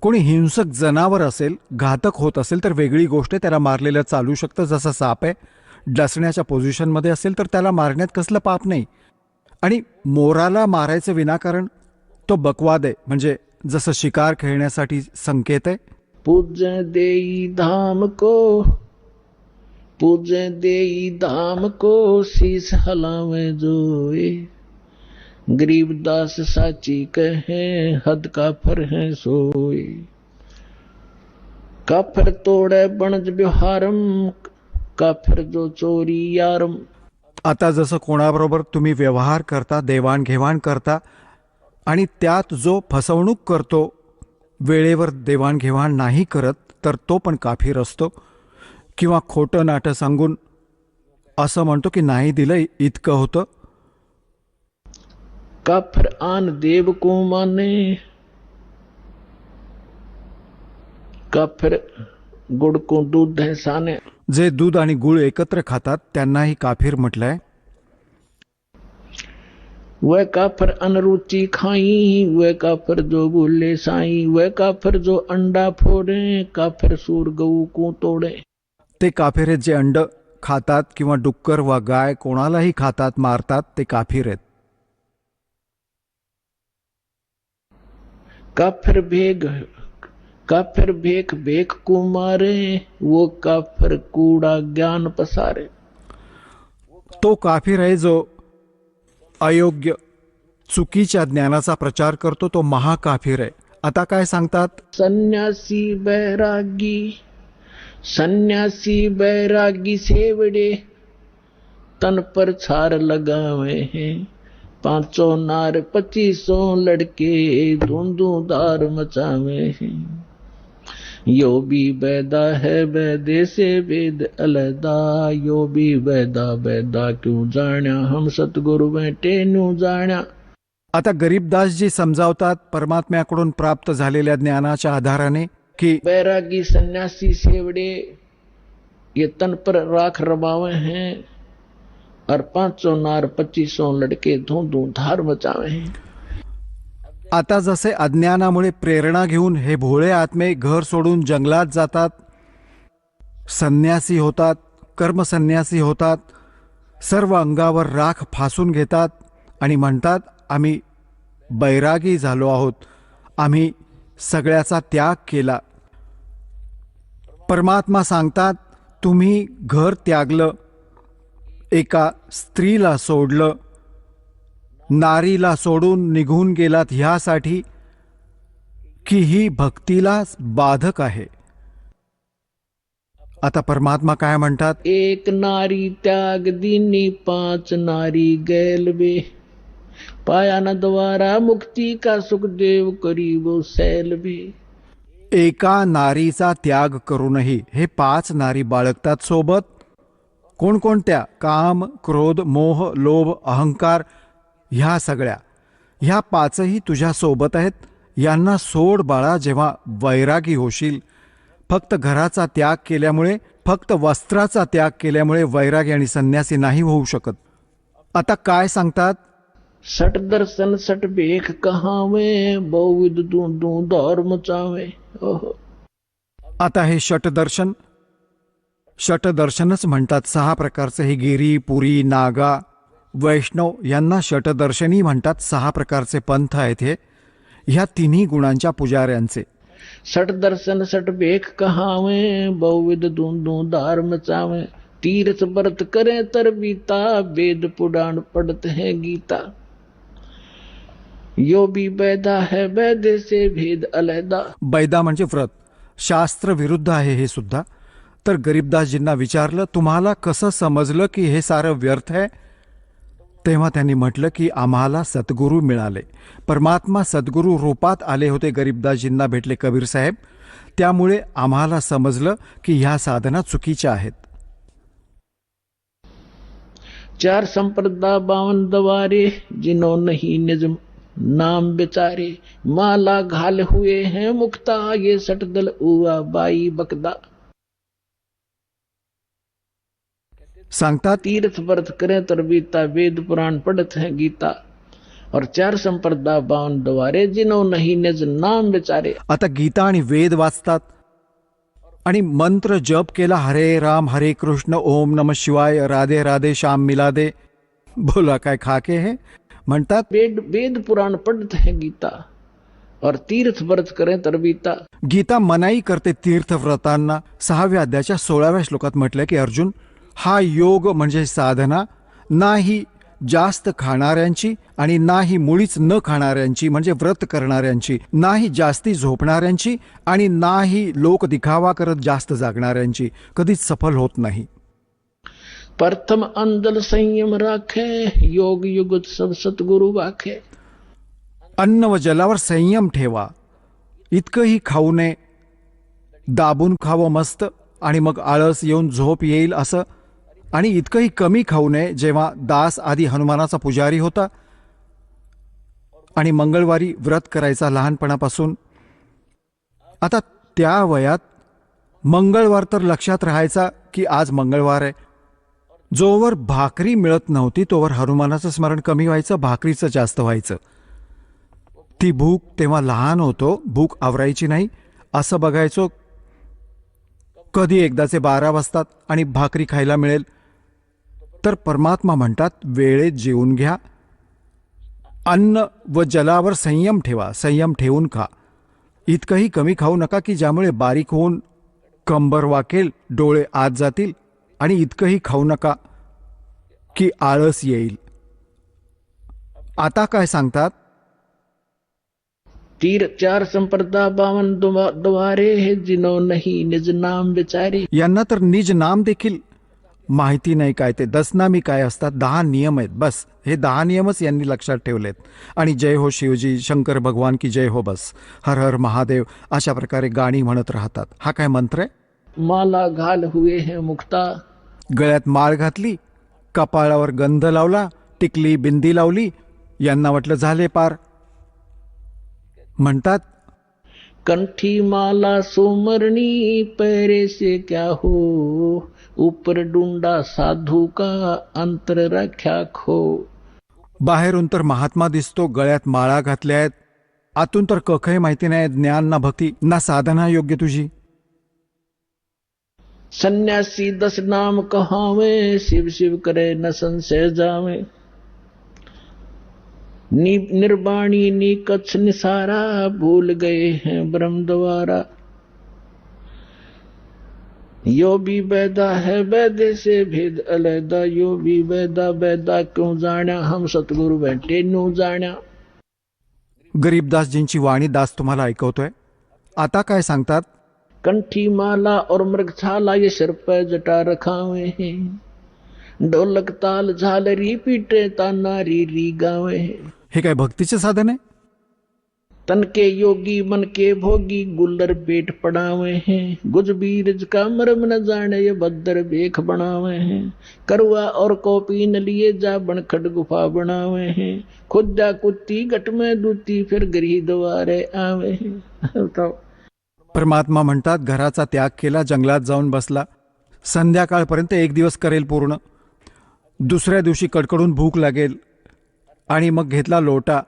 कोणी हिंसक जनावर असेल, घातक होत असेल तर वेगळी गोष्ट आहे, त्याला मारलेलं चालू शकतं. जसा साप आहे, डसण्याच्या पोझिशनमध्ये असेल तर त्याला मारण्यात कसलं पाप नाही. आणि मोराला मारायचं विनाकारण तो बकवाद आहे, म्हणजे जसं शिकार खेळण्यासाठी संकेत आहे. पूज्य देई धाम को, पूज्य देई धाम को, शीस हलावे जोए, गरीबदास साची कहे, हद काफर है सोए. काफर तोड़े बनज व्यवहारम, काफर जो चोरी यारम. आता जसं कोणाबरोबर तुम्ही व्यवहार करता, देवाणघेवाण करता, आणि त्यात जो फसवणूक करतो, वेळेवर देवाणघेवाण नाही करत, तर तो पण काफीर असतो. किंवा खोटं नाटं सांगून असं म्हणतो की नाही दिलं, इतकं होतं. काफर आन देव को माने, काफर गुड़ को दूध है साने. जे दूध आणि गुळ एकत्र खातात त्यांनाही काफीर म्हटलंय. वह काफर अनरुचि खाई, वह काफर जो बोले साई, वह काफर जो अंडा फोड़े, काफर सूर गऊ को तोड़े. ते काफीर आहेत जे अंड खातात किंवा डुक्कर वा गाय कोणालाही खातात, मारतात, ते काफीर आहेत. काफर भेख भेख को मारे, वो काफर कूड़ा ज्ञान पसारे. तो काफीर आहे जो अयोग्य चुकीच्या ज्ञानाचा प्रचार करतो, तो महाकाफीर आहे. आता काय सांगतात? सन्यासी बैरागी सेवड़े, तन पर छार लगावे हैं, 500 नार 2500 लड़के, धुंधुदार मचावे हैं. यो भी बैदा है बैदे से वेद अलैदा, यो भी बैदा बैदा क्यों जाण्या, हम सतगुरु बैठे न्यू जाण्या. आता गरीबदासजी समजावतात परमात्म्याकडून प्राप्त झालेल्या ज्ञानाच्या आधाराने की बैरागी सन्यासी सेवड़े ये तन पर राख रमावे हैं, और 500 नार 2500 लड़के धूं धार मचावे हैं. आता जसे अज्ञानामुळे प्रेरणा घेऊन हे भोळे आत्मे घर सोडून जंगलात जातात, संन्यासी होतात, कर्मसन्यासी होतात, सर्व अंगावर राख फासून घेतात आणि म्हणतात आम्ही बैरागी झालो आहोत, आम्ही सगळ्याचा त्याग केला. परमात्मा सांगतात तुम्ही घर त्यागलं, एका स्त्रीला सोडलं, नारीला सोडून निघून गेलात ह्यासाठी की ही भक्तीला बाधक आहे. आता परमात्मा काय म्हणतात? एक नारी त्याग दीनी, 5 नारी गैल बे, पाया न द्वारा मुक्ती का, सुखदेव करी वो सैल बे. एका नारीचा त्याग करूनही हे 5 नारी बाळगतात सोबत. कोणकोणत्या? काम, क्रोध, मोह, लोभ, अहंकार, ह्या सगळ्या. ह्या 5ही तुझ्या सोबत आहेत. यांना सोड बाळा जेव्हा वैरागी होशील. फक्त घराचा त्याग केल्यामुळे, फक्त वस्त्राचा त्याग केल्यामुळे वैरागी आणि संन्यासी नाही होऊ शकत. आता काय सांगतात? सट दर्शन सट भेख कहावे, बहुविध दूं दौर मचावे. आता हे षटदर्शन, षटदर्शनच म्हणतात. 6 प्रकारचे हे गिरी, पुरी, नागा, वैष्णव यांना षटदर्शनी म्हणतात. 6 प्रकारचे पंथ आहेत हे, ह्या तिन्ही गुणांच्या पुजाऱ्यांचे. सट दर्शन सट भेख कहावे, बहुविध दूं दार मचावे. तीर्थ व्रत करे तर बीता, वेद पुराण पढ़ते हैं गीता. यो भी बैदा है बैदे से भेद अलैदा. बैदा म्हणजे व्रत, शास्त्र विरुद्ध आहे हे सुद्धा. तर गरीबदासजींना विचारलं तुम्हाला कसं समजलं की हे सारं व्यर्थ आहे? तेव्हा त्यांनी म्हटलं की आम्हाला सद्गुरू मिळाले. परमात्मा सद्गुरू रूपात आले होते, गरीबदासजींना भेटले कबीर साहेब. त्यामुळे आम्हाला समजलं की ह्या साधना चुकीच्या आहेत. 4 संप्रदा 52 दवारे, जिनो नहीं निज नाम बेचारे. माला घाल हुए हैं मुक्ता, ये सटदल उआ बाई बकदा. सांगतात तीर्थ व्रत करें तर बीता, वेद पुराण पढ़त है गीता. और 4 संप्रदा 52 द्वारे जिनो नहीं निज नाम विचारे. आता गीता आणि वेद वाचतात आणि मंत्र जप केला, हरे राम हरे कृष्ण ओम नम शिवाय राधे राधे श्याम मिलादे. बोला काय खाके हे म्हणतात. वेद वेद पुराण पढ़ते हैं गीता और तीर्थ व्रत करें तरबीता. गीता मनाई करते तीर्थव्रतांना. 6व्या अध्यायाच्या 16व्या श्लोकात म्हटलंय की अर्जुन, हा योग म्हणजे साधना नाही जास्त खाणाऱ्यांची आणि नाही मुळीच न खाणाऱ्यांची म्हणजे व्रत करणाऱ्यांची, नाही जास्ती झोपणाऱ्यांची आणि नाही लोक दिखावा करत जास्त जागणाऱ्यांची. कधीच सफल होत नाही. प्रथम अंदल संयम राखे, योग युगत सब सतगुरु वाखे. अन्न व जलावर संयम ठेवा. इतकंही खाऊ नये, दाबून खावं मस्त आणि मग आळस येऊन झोप येईल असं. आणि इतकंही कमी खाऊ नये जेव्हा दास आधी हनुमानाचा पुजारी होता आणि मंगळवारी व्रत करायचा लहानपणापासून. आता त्या वयात मंगळवार तर लक्षात राहायचा की आज मंगळवार आहे. जोवर भाकरी मिळत नव्हती तोवर हनुमानाचं स्मरण कमी व्हायचं, भाकरीचं जास्त व्हायचं. ती भूक तेव्हा लहान होतो, भूक आवरायची नाही असं बघायचो. कधी एकदाचे 12 वाजतात आणि भाकरी खायला मिळेल. तर परमात्मा म्हणतात वेळेत जेवून घ्या, अन्न व जलावर संयम ठेवा, संयम ठेवून खा. इतकंही कमी खाऊ नका की ज्यामुळे बारीक होऊन कंबर वाकेल, डोळे आत जातील. आणि इतकंही खाऊ नका की आळस येईल. आता काय सांगतात. 4 संप्रदा 52 द्वारे है जिनो नहीं निज नाम विचारे. यांना तर निज नाम देखील माहिती नाही काय ते दसनामी काय असतात. 10 नियम आहेत बस. हे 10 नियमच यांनी लक्षात ठेवलेत. आणि जय हो शिवजी, शंकर भगवान की जय हो, बस हर हर महादेव अशा प्रकारे गाणी म्हणत राहतात. हा काय मंत्र आहे. माला घाल हुए हैं मुक्ता. गळ्यात माळ घातली, कपाळावर गंध लावला, टिकली बिंदी लावली, यांना वाटलं झाले पार. म्हणतात कंठी माला सुमरनी पैरे से क्या हो, ऊपर डूंडा साधू का अंतर रख्या खो. बाहेरून तर महात्मा दिसतो, गळ्यात माळा घातल्या आहेत, आतून तर कखही माहिती नाही, ज्ञान ना भक्ती ना साधना योग्य तुझी. सन्यासी 10 नाम कहावे, शिव शिव करे न संशय जावे. निर्वाणी निकच्छ निसारा, भूल गए हैं ब्रह्म द्वारा. यो भी वैदा है वैदे से भेद अलैदा, यो भी वैदा वैदा क्यों जाण्या, हम सतगुरु बैठे नू जाण्या. गरीबदासजींची वाणी दास तुम्हाला ऐकवतोय. आता काय सांगतात. कंठी माला और मृगछाला ये सिर पे जटा रखावे हैं, ढोलक ताल झालरी पीटे ताना री री गावे हैं. हे काय भक्तीचे साधन आहे. तन के योगी मन के भोगी, गुल्लर पेट पड़ावे हैं. गुज बीरज का मर्म न जाने ये बद्दर बेख बनावे हैं. करवा और कॉपी न लिए जा बनखट गुफा बनावे हैं. खुदा कुत्ती गट में दूती फिर गरी द्वारे आवे हैं. परमात्मा म्हणतात घराचा त्याग केला, जंगलात जाऊन बसला, संध्याकाळपर्यंत एक दिवस करेल पूर्ण, दुसऱ्या दिवशी कडकडून भूक लागेल आणि मग घेतला लोटा,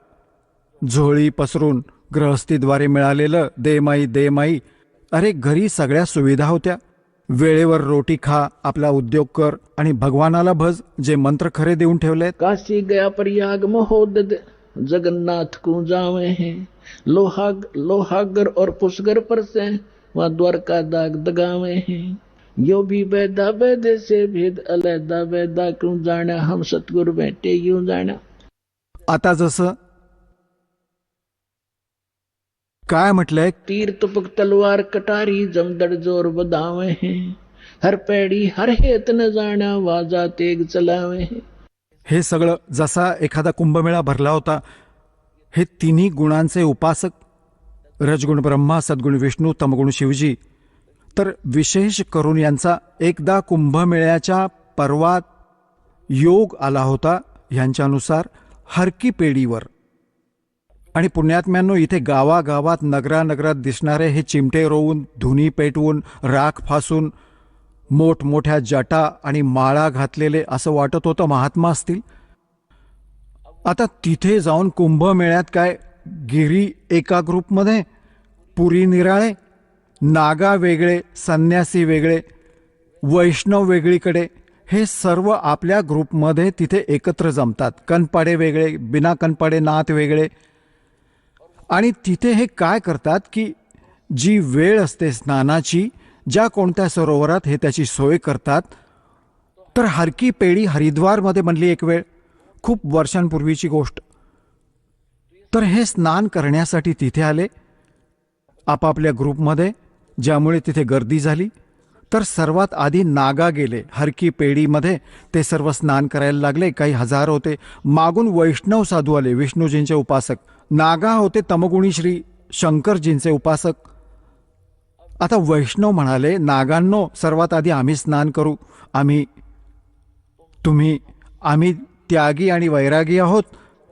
झोळी पसरून गृहस्थीद्वारे मिळालेलं दे माई दे माई. अरे घरी सगळ्या सुविधा होत्या. वेळेवर रोटी खा, आपला उद्योग कर आणि भगवानाला भज, जे मंत्र खरे देऊन ठेवलेत. काशी गया प्रयाग महोदय, जगन्नाथ को जावे हैं. लोहागर और पुष्कर पर से वहाँ द्वारका दाग दगावे हैं. यो भी वैदा वैदे से भेद अलैदा, वैदा क्यों जाण्या, हम सतगुरु बैठे यूं जाण्या. आता जसं काय म्हटलंय. तीर तुपक तलवार कटारी, जमदड़ जोर बधावे हैं. हर पैड़ी हर हेत न जाण्या, वाजा तेग चलावे हैं. हे सगळं जसा एखादा कुंभमेळा भरला होता. हे तिन्ही गुणांचे उपासक, रजगुण ब्रह्मा, सद्गुण विष्णू, तमगुण शिवजी. तर विशेष करून यांचा एकदा कुंभमेळ्याच्या पर्वात योग आला होता. ह्यांच्यानुसार हरकी पेढीवर. आणि पुण्यात्म्यांनो, इथे गावागावात नगरानगरात दिसणारे हे चिमटे रोवून, धुनी पेटवून, राख फासून, मोठमोठ्या जटा आणि माळा घातलेले असं वाटत होतं महात्मा असतील. आता तिथे जाऊन कुंभमेळ्यात काय गिरी एका ग्रुपमध्ये, पुरी निराळे, नागा वेगळे, संन्यासी वेगळे, वैष्णव वेगळीकडे, हे सर्व आपल्या ग्रुपमध्ये तिथे एकत्र जमतात. कनपाडे वेगळे, बिना कनपाडे नाथ वेगळे. आणि तिथे हे काय करतात की जी वेळ असते स्नानाची, ज्या कोणत्या सरोवरात हे त्याची सोय करतात. तर हर की पेढी हरिद्वारमध्ये बनली एक वेळ, खूप वर्षांपूर्वीची गोष्ट. तर हे स्नान करण्यासाठी तिथे आले आपापल्या ग्रुपमध्ये, ज्यामुळे तिथे गर्दी झाली. तर सर्वात आधी नागा गेले हर की पेढीमध्ये, ते सर्व स्नान करायला लागले. काही हजार होते. मागून वैष्णव साधू आले, विष्णूजींचे उपासक. नागा होते तमगुणी श्री शंकरजींचे उपासक. आता वैष्णव म्हणाले, नागांनो सर्वात आधी आम्ही स्नान करू. आम्ही त्यागी आणि वैरागी आहोत.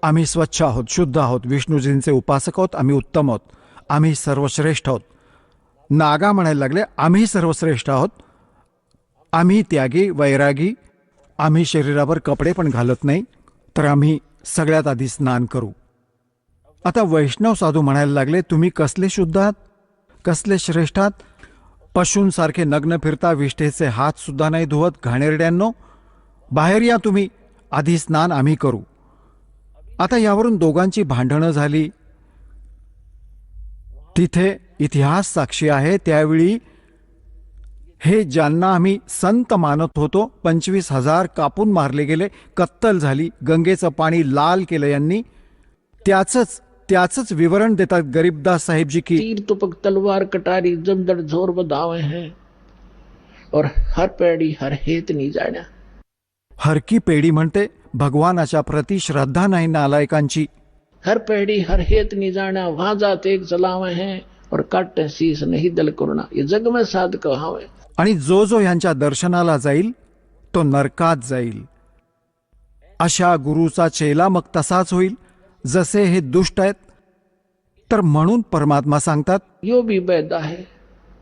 आम्ही स्वच्छ आहोत, शुद्ध आहोत, विष्णूजींचे उपासक आहोत, आम्ही उत्तम आहोत, आम्ही सर्वश्रेष्ठ आहोत. नागा म्हणायला लागले, आम्ही सर्वश्रेष्ठ आहोत, आम्ही त्यागी वैरागी, आम्ही शरीरावर कपडे पण घालत नाही, तर आम्ही सगळ्यात आधी स्नान करू. आता वैष्णव साधू म्हणायला लागले, तुम्ही कसले शुद्ध आहात, कसले श्रेष्ठ आहात, पशूंसारखे नग्न फिरता, विष्ठेचे हात सुद्धा नाही धुवत, घाणेरड्यांनो, बाहेर या तुम्ही, आधी स्नान आम्ही करू. आता यावरून दोघांची भांडणं झाली. तिथे इतिहास साक्षी आहे. त्यावेळी हे ज्यांना आम्ही संत मानत होतो, 25,000 कापून मारले गेले, कत्तल झाली, गंगेचं पाणी लाल केलं यांनी. त्याचंच विवरण देतात गरीबदास साहेबजी की तीर तुपक तलवार कटारी जमदड़ जोर बदावे हैं और हर पेड़ी हर हेत नहीं जाण्या. हर की पेढी म्हणते भगवानाच्या प्रति श्रद्धा नाही नालायकांची. हर पेड़ी हर हेत नहीं जाण्या, वहां जाते एक चलावे हैं और काटे शीस नहीं दल करुणा. ये जग में साध कहावे. आणि जो जो यांच्या दर्शनाला जाईल तो नरकात जाईल. अशा गुरुचा चेला मग तसाच होईल जसे हे दुष्ट आहेत. तर म्हणून परमात्मा सांगतात, यो भी वैदा है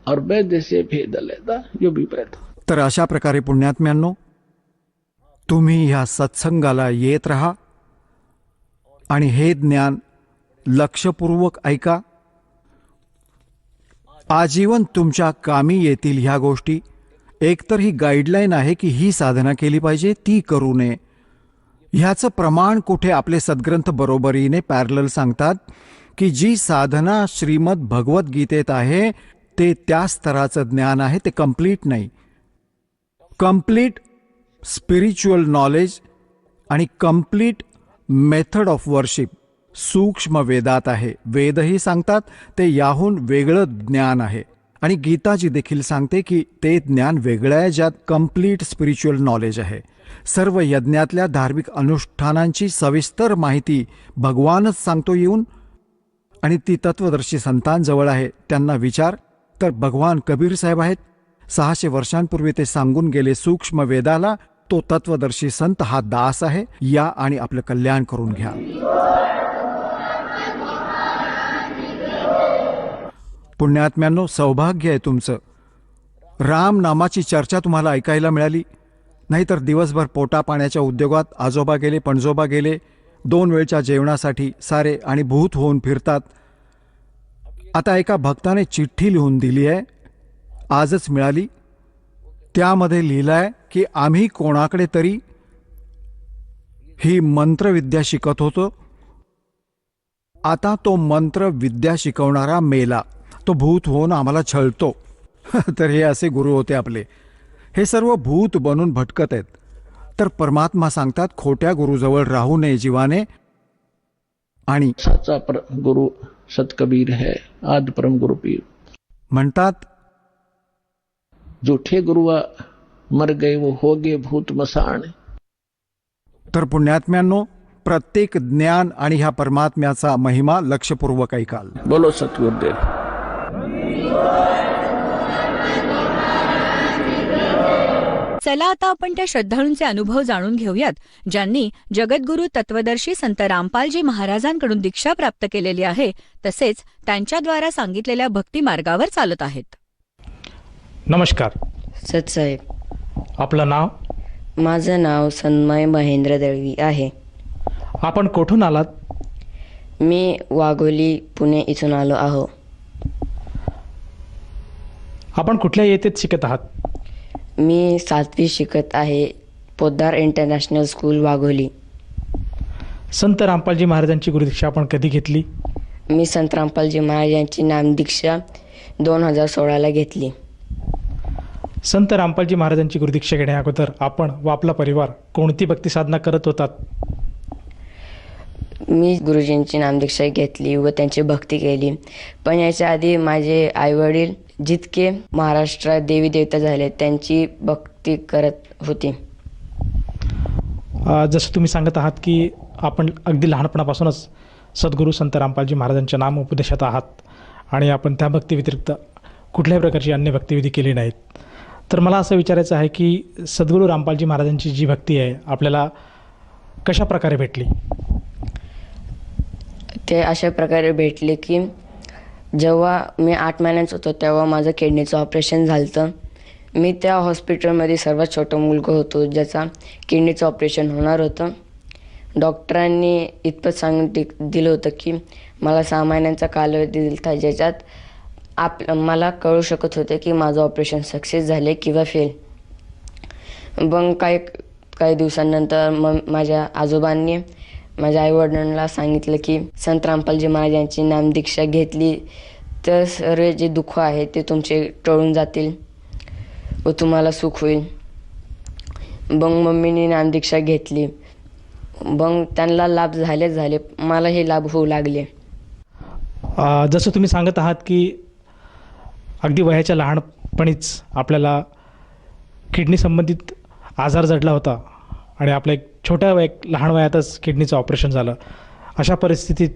और वैद्य से भेद लेदा, यो भी वैदा. तर अशा प्रकारे पुण्यात्म्यांनो, तुम्ही ह्या सत्संगाला येत राहा आणि हे ज्ञान लक्षपूर्वक ऐका. आजीवन तुमच्या कामी येतील ह्या गोष्टी. एकतर ही गाईडलाईन आहे की ही साधना केली पाहिजे, ती करू नये. ह्याचं प्रमाण कुठे आपले सद्ग्रंथ बरोबरीने पॅरलल सांगतात की जी साधना श्रीमद भगवद्गीतेत आहे ते त्या स्तराचं ज्ञान आहे, ते कंप्लीट नाही. कंप्लीट स्पिरिच्युअल नॉलेज आणि कंप्लीट मेथड ऑफ वर्शिप सूक्ष्म वेदात आहे. वेदही सांगतात ते याहून वेगळं ज्ञान आहे. आणि गीताजी देखील सांगते की ते ज्ञान वेगळं आहे, ज्यात कंप्लीट स्पिरिच्युअल नॉलेज आहे. सर्व यज्ञातल्या धार्मिक अनुष्ठानांची सविस्तर माहिती भगवानच सांगतो येऊन, आणि ती तत्वदर्शी संतांजवळ आहे. त्यांना विचार, तर भगवान कबीर साहेब आहेत. 600 वर्षांपूर्वी ते सांगून गेले सूक्ष्म वेदाला. तो तत्वदर्शी संत हा दास आहे. या आणि आपलं कल्याण करून घ्या. पुण्यात्म्यांनो, सौभाग्य आहे तुमचं. राम नामाची चर्चा तुम्हाला ऐकायला मिळाली. नाहीतर दिवसभर पोटा पाण्याच्या उद्योगात आजोबा गेले, पणजोबा गेले, 2 वेळच्या जेवणासाठी सारे आणि भूत होऊन फिरतात. आता एका भक्ताने चिठ्ठी लिहून दिली आहे, आजच मिळाली. त्यामध्ये लिहिलं आहे की आम्ही कोणाकडे तरी ही मंत्रविद्या शिकत होतो. आता तो मंत्रविद्या शिकवणारा मेला, तो भूत होऊन आम्हाला छळतो. तर हे असे गुरु होते आपले. हे सर्व भूत बनून भटकत आहेत. तर परमात्मा सांगतात, खोट्या गुरुजवळ राहू नये जीवाने. आणि सच्चा गुरु सत कबीर है, आदि परम गुरु पीर. म्हणतात, झूठे गुरुआ मर गए वो हो गए भूत मसान. तर पुण्यात्म्यांनो, प्रत्येक ज्ञान आणि ह्या परमात्म्याचा महिमा लक्षपूर्वक ऐकाल. बोलो सतगुरुदेव. चला आता आपण त्या श्रद्धाळूंचे अनुभव जाणून घेऊयात, ज्यांनी जगद्गुरू तत्वदर्शी संत रामपालजी महाराजांकडून दीक्षा प्राप्त केलेली आहे, तसेच त्यांच्याद्वारा सांगितलेल्या भक्ती मार्गावर चालत आहेत. नमस्कार. सतसाहेब, आपलं नाव? माझं नाव सन्मय महेंद्र दळवी आहे. आपण कुठून आलात? मी वाघोली पुणे इथून आलो आहो. आपण कुठल्या येथेत शिकत आहात? मी 7वी शिकत आहे, पोद्दार इंटरनॅशनल स्कूल वाघोली. संत रामपालजी महाराजांची गुरुदीक्षा आपण कधी घेतली? मी संत रामपालजी महाराज यांची नामदीक्षा 2016ला घेतली. संत रामपालजी महाराजांची गुरुदीक्षा घेण्या अगोदर आपण व आपला परिवार कोणती भक्ती साधना करत होतात? मी गुरुजींची नामदीक्षा घेतली व त्यांची भक्ती केली. पण याच्या आधी माझे आईवडील जितके महाराष्ट्रात देवी देवता झाले त्यांची भक्ती करत होती. जसं तुम्ही सांगत आहात की आपण अगदी लहानपणापासूनच सद्गुरू संत रामपालजी महाराजांच्या नाम उपदेशात आहात आणि आपण त्या भक्तीव्यतिरिक्त कुठल्याही प्रकारची अन्य भक्तिविधी केली नाहीत. तर मला असं विचारायचं आहे की सद्गुरू रामपालजी महाराजांची जी भक्ती आहे आपल्याला कशा प्रकारे भेटली? ते अशा प्रकारे भेटले की जेव्हा मी 8 महिन्यांचा होतो तेव्हा माझं किडनीचं ऑपरेशन झालं. मी त्या हॉस्पिटलमध्ये सर्वात छोटा मुलगा होतो ज्याचा किडनीचं ऑपरेशन होणार होतं. डॉक्टरांनी इतपत सांगून दिलं होतं की मला 6 महिन्यांचा कालावधी दिला ज्याच्यात मला कळू शकत होते की माझं ऑपरेशन सक्सेस झाले किंवा फेल. मग काही दिवसांनंतर मग माझ्या आजोबांनी माझ्या आईवडिलांना सांगितलं की संत रामपालजी महाराजांची नामदीक्षा घेतली तर सर्व जे दुःख आहे ते तुमचे टळून जातील व तुम्हाला सुख होईल. मग मम्मीने नामदीक्षा घेतली. मग त्यांना लाभ झाले मला हे लाभ होऊ लागले. जसं तुम्ही सांगत आहात की अगदी वयाच्या लहानपणीच आपल्याला किडनी संबंधित आजार जडला होता आणि आपल्या एक लहान वयातच किडनीचं ऑपरेशन झालं. अशा परिस्थितीत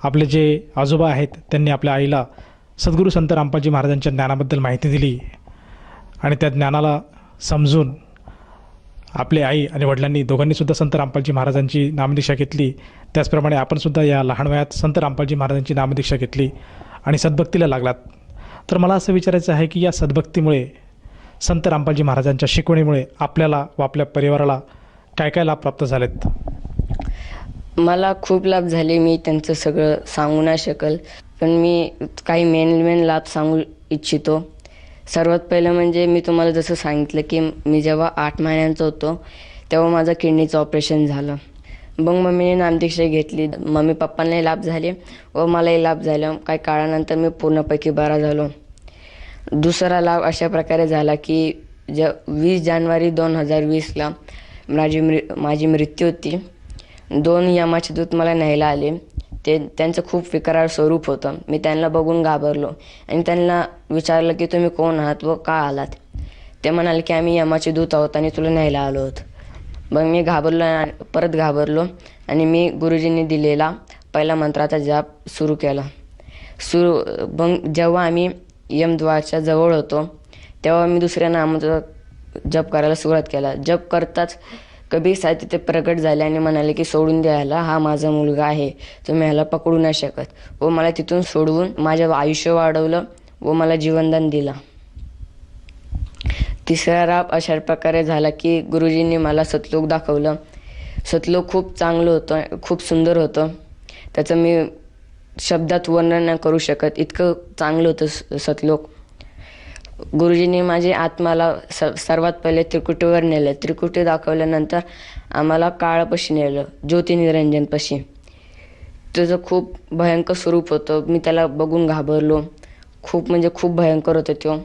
आपले जे आजोबा आहेत त्यांनी आपल्या आईला सद्गुरू संत रामपालजी महाराजांच्या ज्ञानाबद्दल माहिती दिली आणि त्या ज्ञानाला समजून आपले आई आणि वडिलांनी दोघांनीसुद्धा संत रामपालजी महाराजांची नामदीक्षा घेतली. त्याचप्रमाणे आपणसुद्धा या लहान वयात संत रामपालजी महाराजांची नामदीक्षा घेतली आणि सद्भक्तीला लागलात. तर मला असं विचारायचं आहे की या सद्भक्तीमुळे संत रामपालजी महाराजांच्या शिकवणीमुळे आपल्याला व आपल्या परिवाराला काय काय लाभ प्राप्त झालेत? मला खूप लाभ झाले. मी त्यांचं सगळं सांगू नाही शकल पण मी काही मेन लाभ सांगू इच्छितो. सर्वात पहिलं म्हणजे मी तुम्हाला जसं सांगितलं की मी जेव्हा 8 महिन्यांचा होतो तेव्हा माझं किडनीचं ऑपरेशन झालं. मग मम्मीने नामदीक्षा घेतली. मम्मी पप्पांनाही लाभ झाले व मलाही लाभ झाला. काही काळानंतर मी पूर्णपैकी बरा झालो. दुसरा लाभ अशा प्रकारे झाला की 20 जानेवारी 2020ला माझी मृत्यू होती. 2 यमाचे दूत मला न्यायला आले. त्यांचं खूप विकराळ स्वरूप होतं. मी त्यांना बघून घाबरलो आणि त्यांना विचारलं की तुम्ही कोण आहात व का आलात? ते म्हणाले की आम्ही यमाचे दूत आहोत आणि तुला न्यायला आलो आहोत. मग मी घाबरलो आणि मी गुरुजींनी दिलेला पहिला मंत्राचा जाप सुरू केला. मग जेव्हा आम्ही यमद्वारच्या जवळ होतो तेव्हा मी दुसऱ्या नामाचा जप करायला सुरुवात केला. जप करताच कबीर साहेब तिथे प्रकट झाले आणि म्हणाले की सोडून द्यायला, हा माझा मुलगा आहे, तुम्ही ह्याला पकडू नाही शकत. व मला तिथून सोडवून माझं आयुष्य वाढवलं व मला जीवनदान दिलं. तिसरा लाभ अशा प्रकारे झाला की गुरुजींनी मला सतलोक दाखवलं. सतलोक खूप चांगलं होतं, खूप सुंदर होतं. त्याचं मी शब्दात वर्णन नाही करू शकत, इतकं चांगलं होतं सतलोक. गुरुजींनी माझे आत्माला सर्वात पहिले त्रिकुटीवर नेलं. त्रिकुटी दाखवल्यानंतर आम्हाला काळापाशी नेलं, ज्योतिनिरंजनपाशी. त्याचं खूप भयंकर स्वरूप होतं. मी त्याला बघून घाबरलो. खूप भयंकर होतं तो.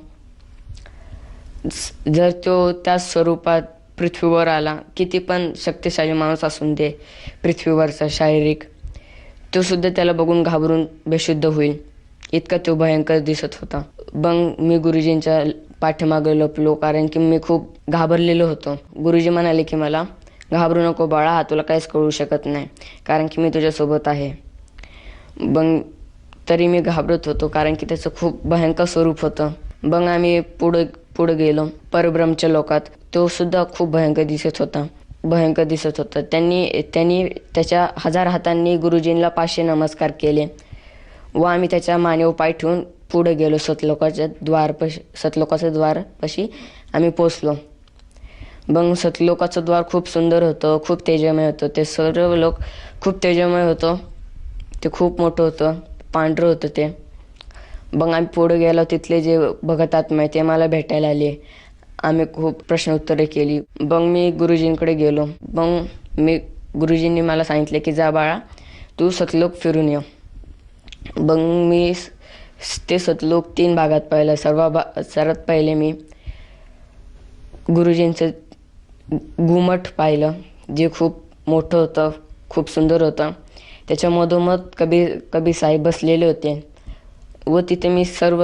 जर तो त्या स्वरूपात पृथ्वीवर आला, किती पण शक्तिशाली माणूस असून दे पृथ्वीवरचा शारीरिक, तो सुद्धा त्याला बघून घाबरून बेशुद्ध होईल, इतका तो भयंकर दिसत होता. मग मी गुरुजींच्या पाठीमागे लपलो, कारण की मी खूप घाबरलेलो होतो. गुरुजी म्हणाले की मला, घाबरू नको बाळा, हा तुला काहीच कळू शकत नाही, कारण की मी तुझ्यासोबत आहे. मग तरी मी घाबरत होतो, कारण की त्याचं खूप भयंकर स्वरूप होतं. मग आम्ही पुढे गेलो परब्रह्मच्या लोकात. तो सुद्धा खूप भयंकर दिसत होता. त्यांनी त्याच्या 1000 हातांनी गुरुजींना 500 नमस्कार केले व आम्ही त्याच्या मानेवर पाय ठेवून पुढे गेलो. सतलोकाच्या द्वारपाशी आम्ही पोचलो. मग सतलोकाचं द्वार खूप सुंदर होतं, खूप तेजमय होतं. ते सर्व लोक खूप तेजमय होतं. ते खूप मोठं होतं, पांढरं होतं ते. मग आम्ही पुढे गेलो, तिथले जे भगत आत्मा आहे ते मला भेटायला आले. आम्ही खूप प्रश्नोत्तरे केली. मग मी गुरुजींकडे गेलो. मग गुरुजींनी मला सांगितले की जा बाळा, तू सतलोक फिरून ये. मग मी ते सतलोक 3 भागात पाहिलं. सर्वात पहिले मी गुरुजींचं घुमट पाहिलं, जे खूप मोठं होतं, खूप सुंदर होतं. त्याच्या मधोमध कबीर साहेब बसलेले होते व तिथे मी सर्व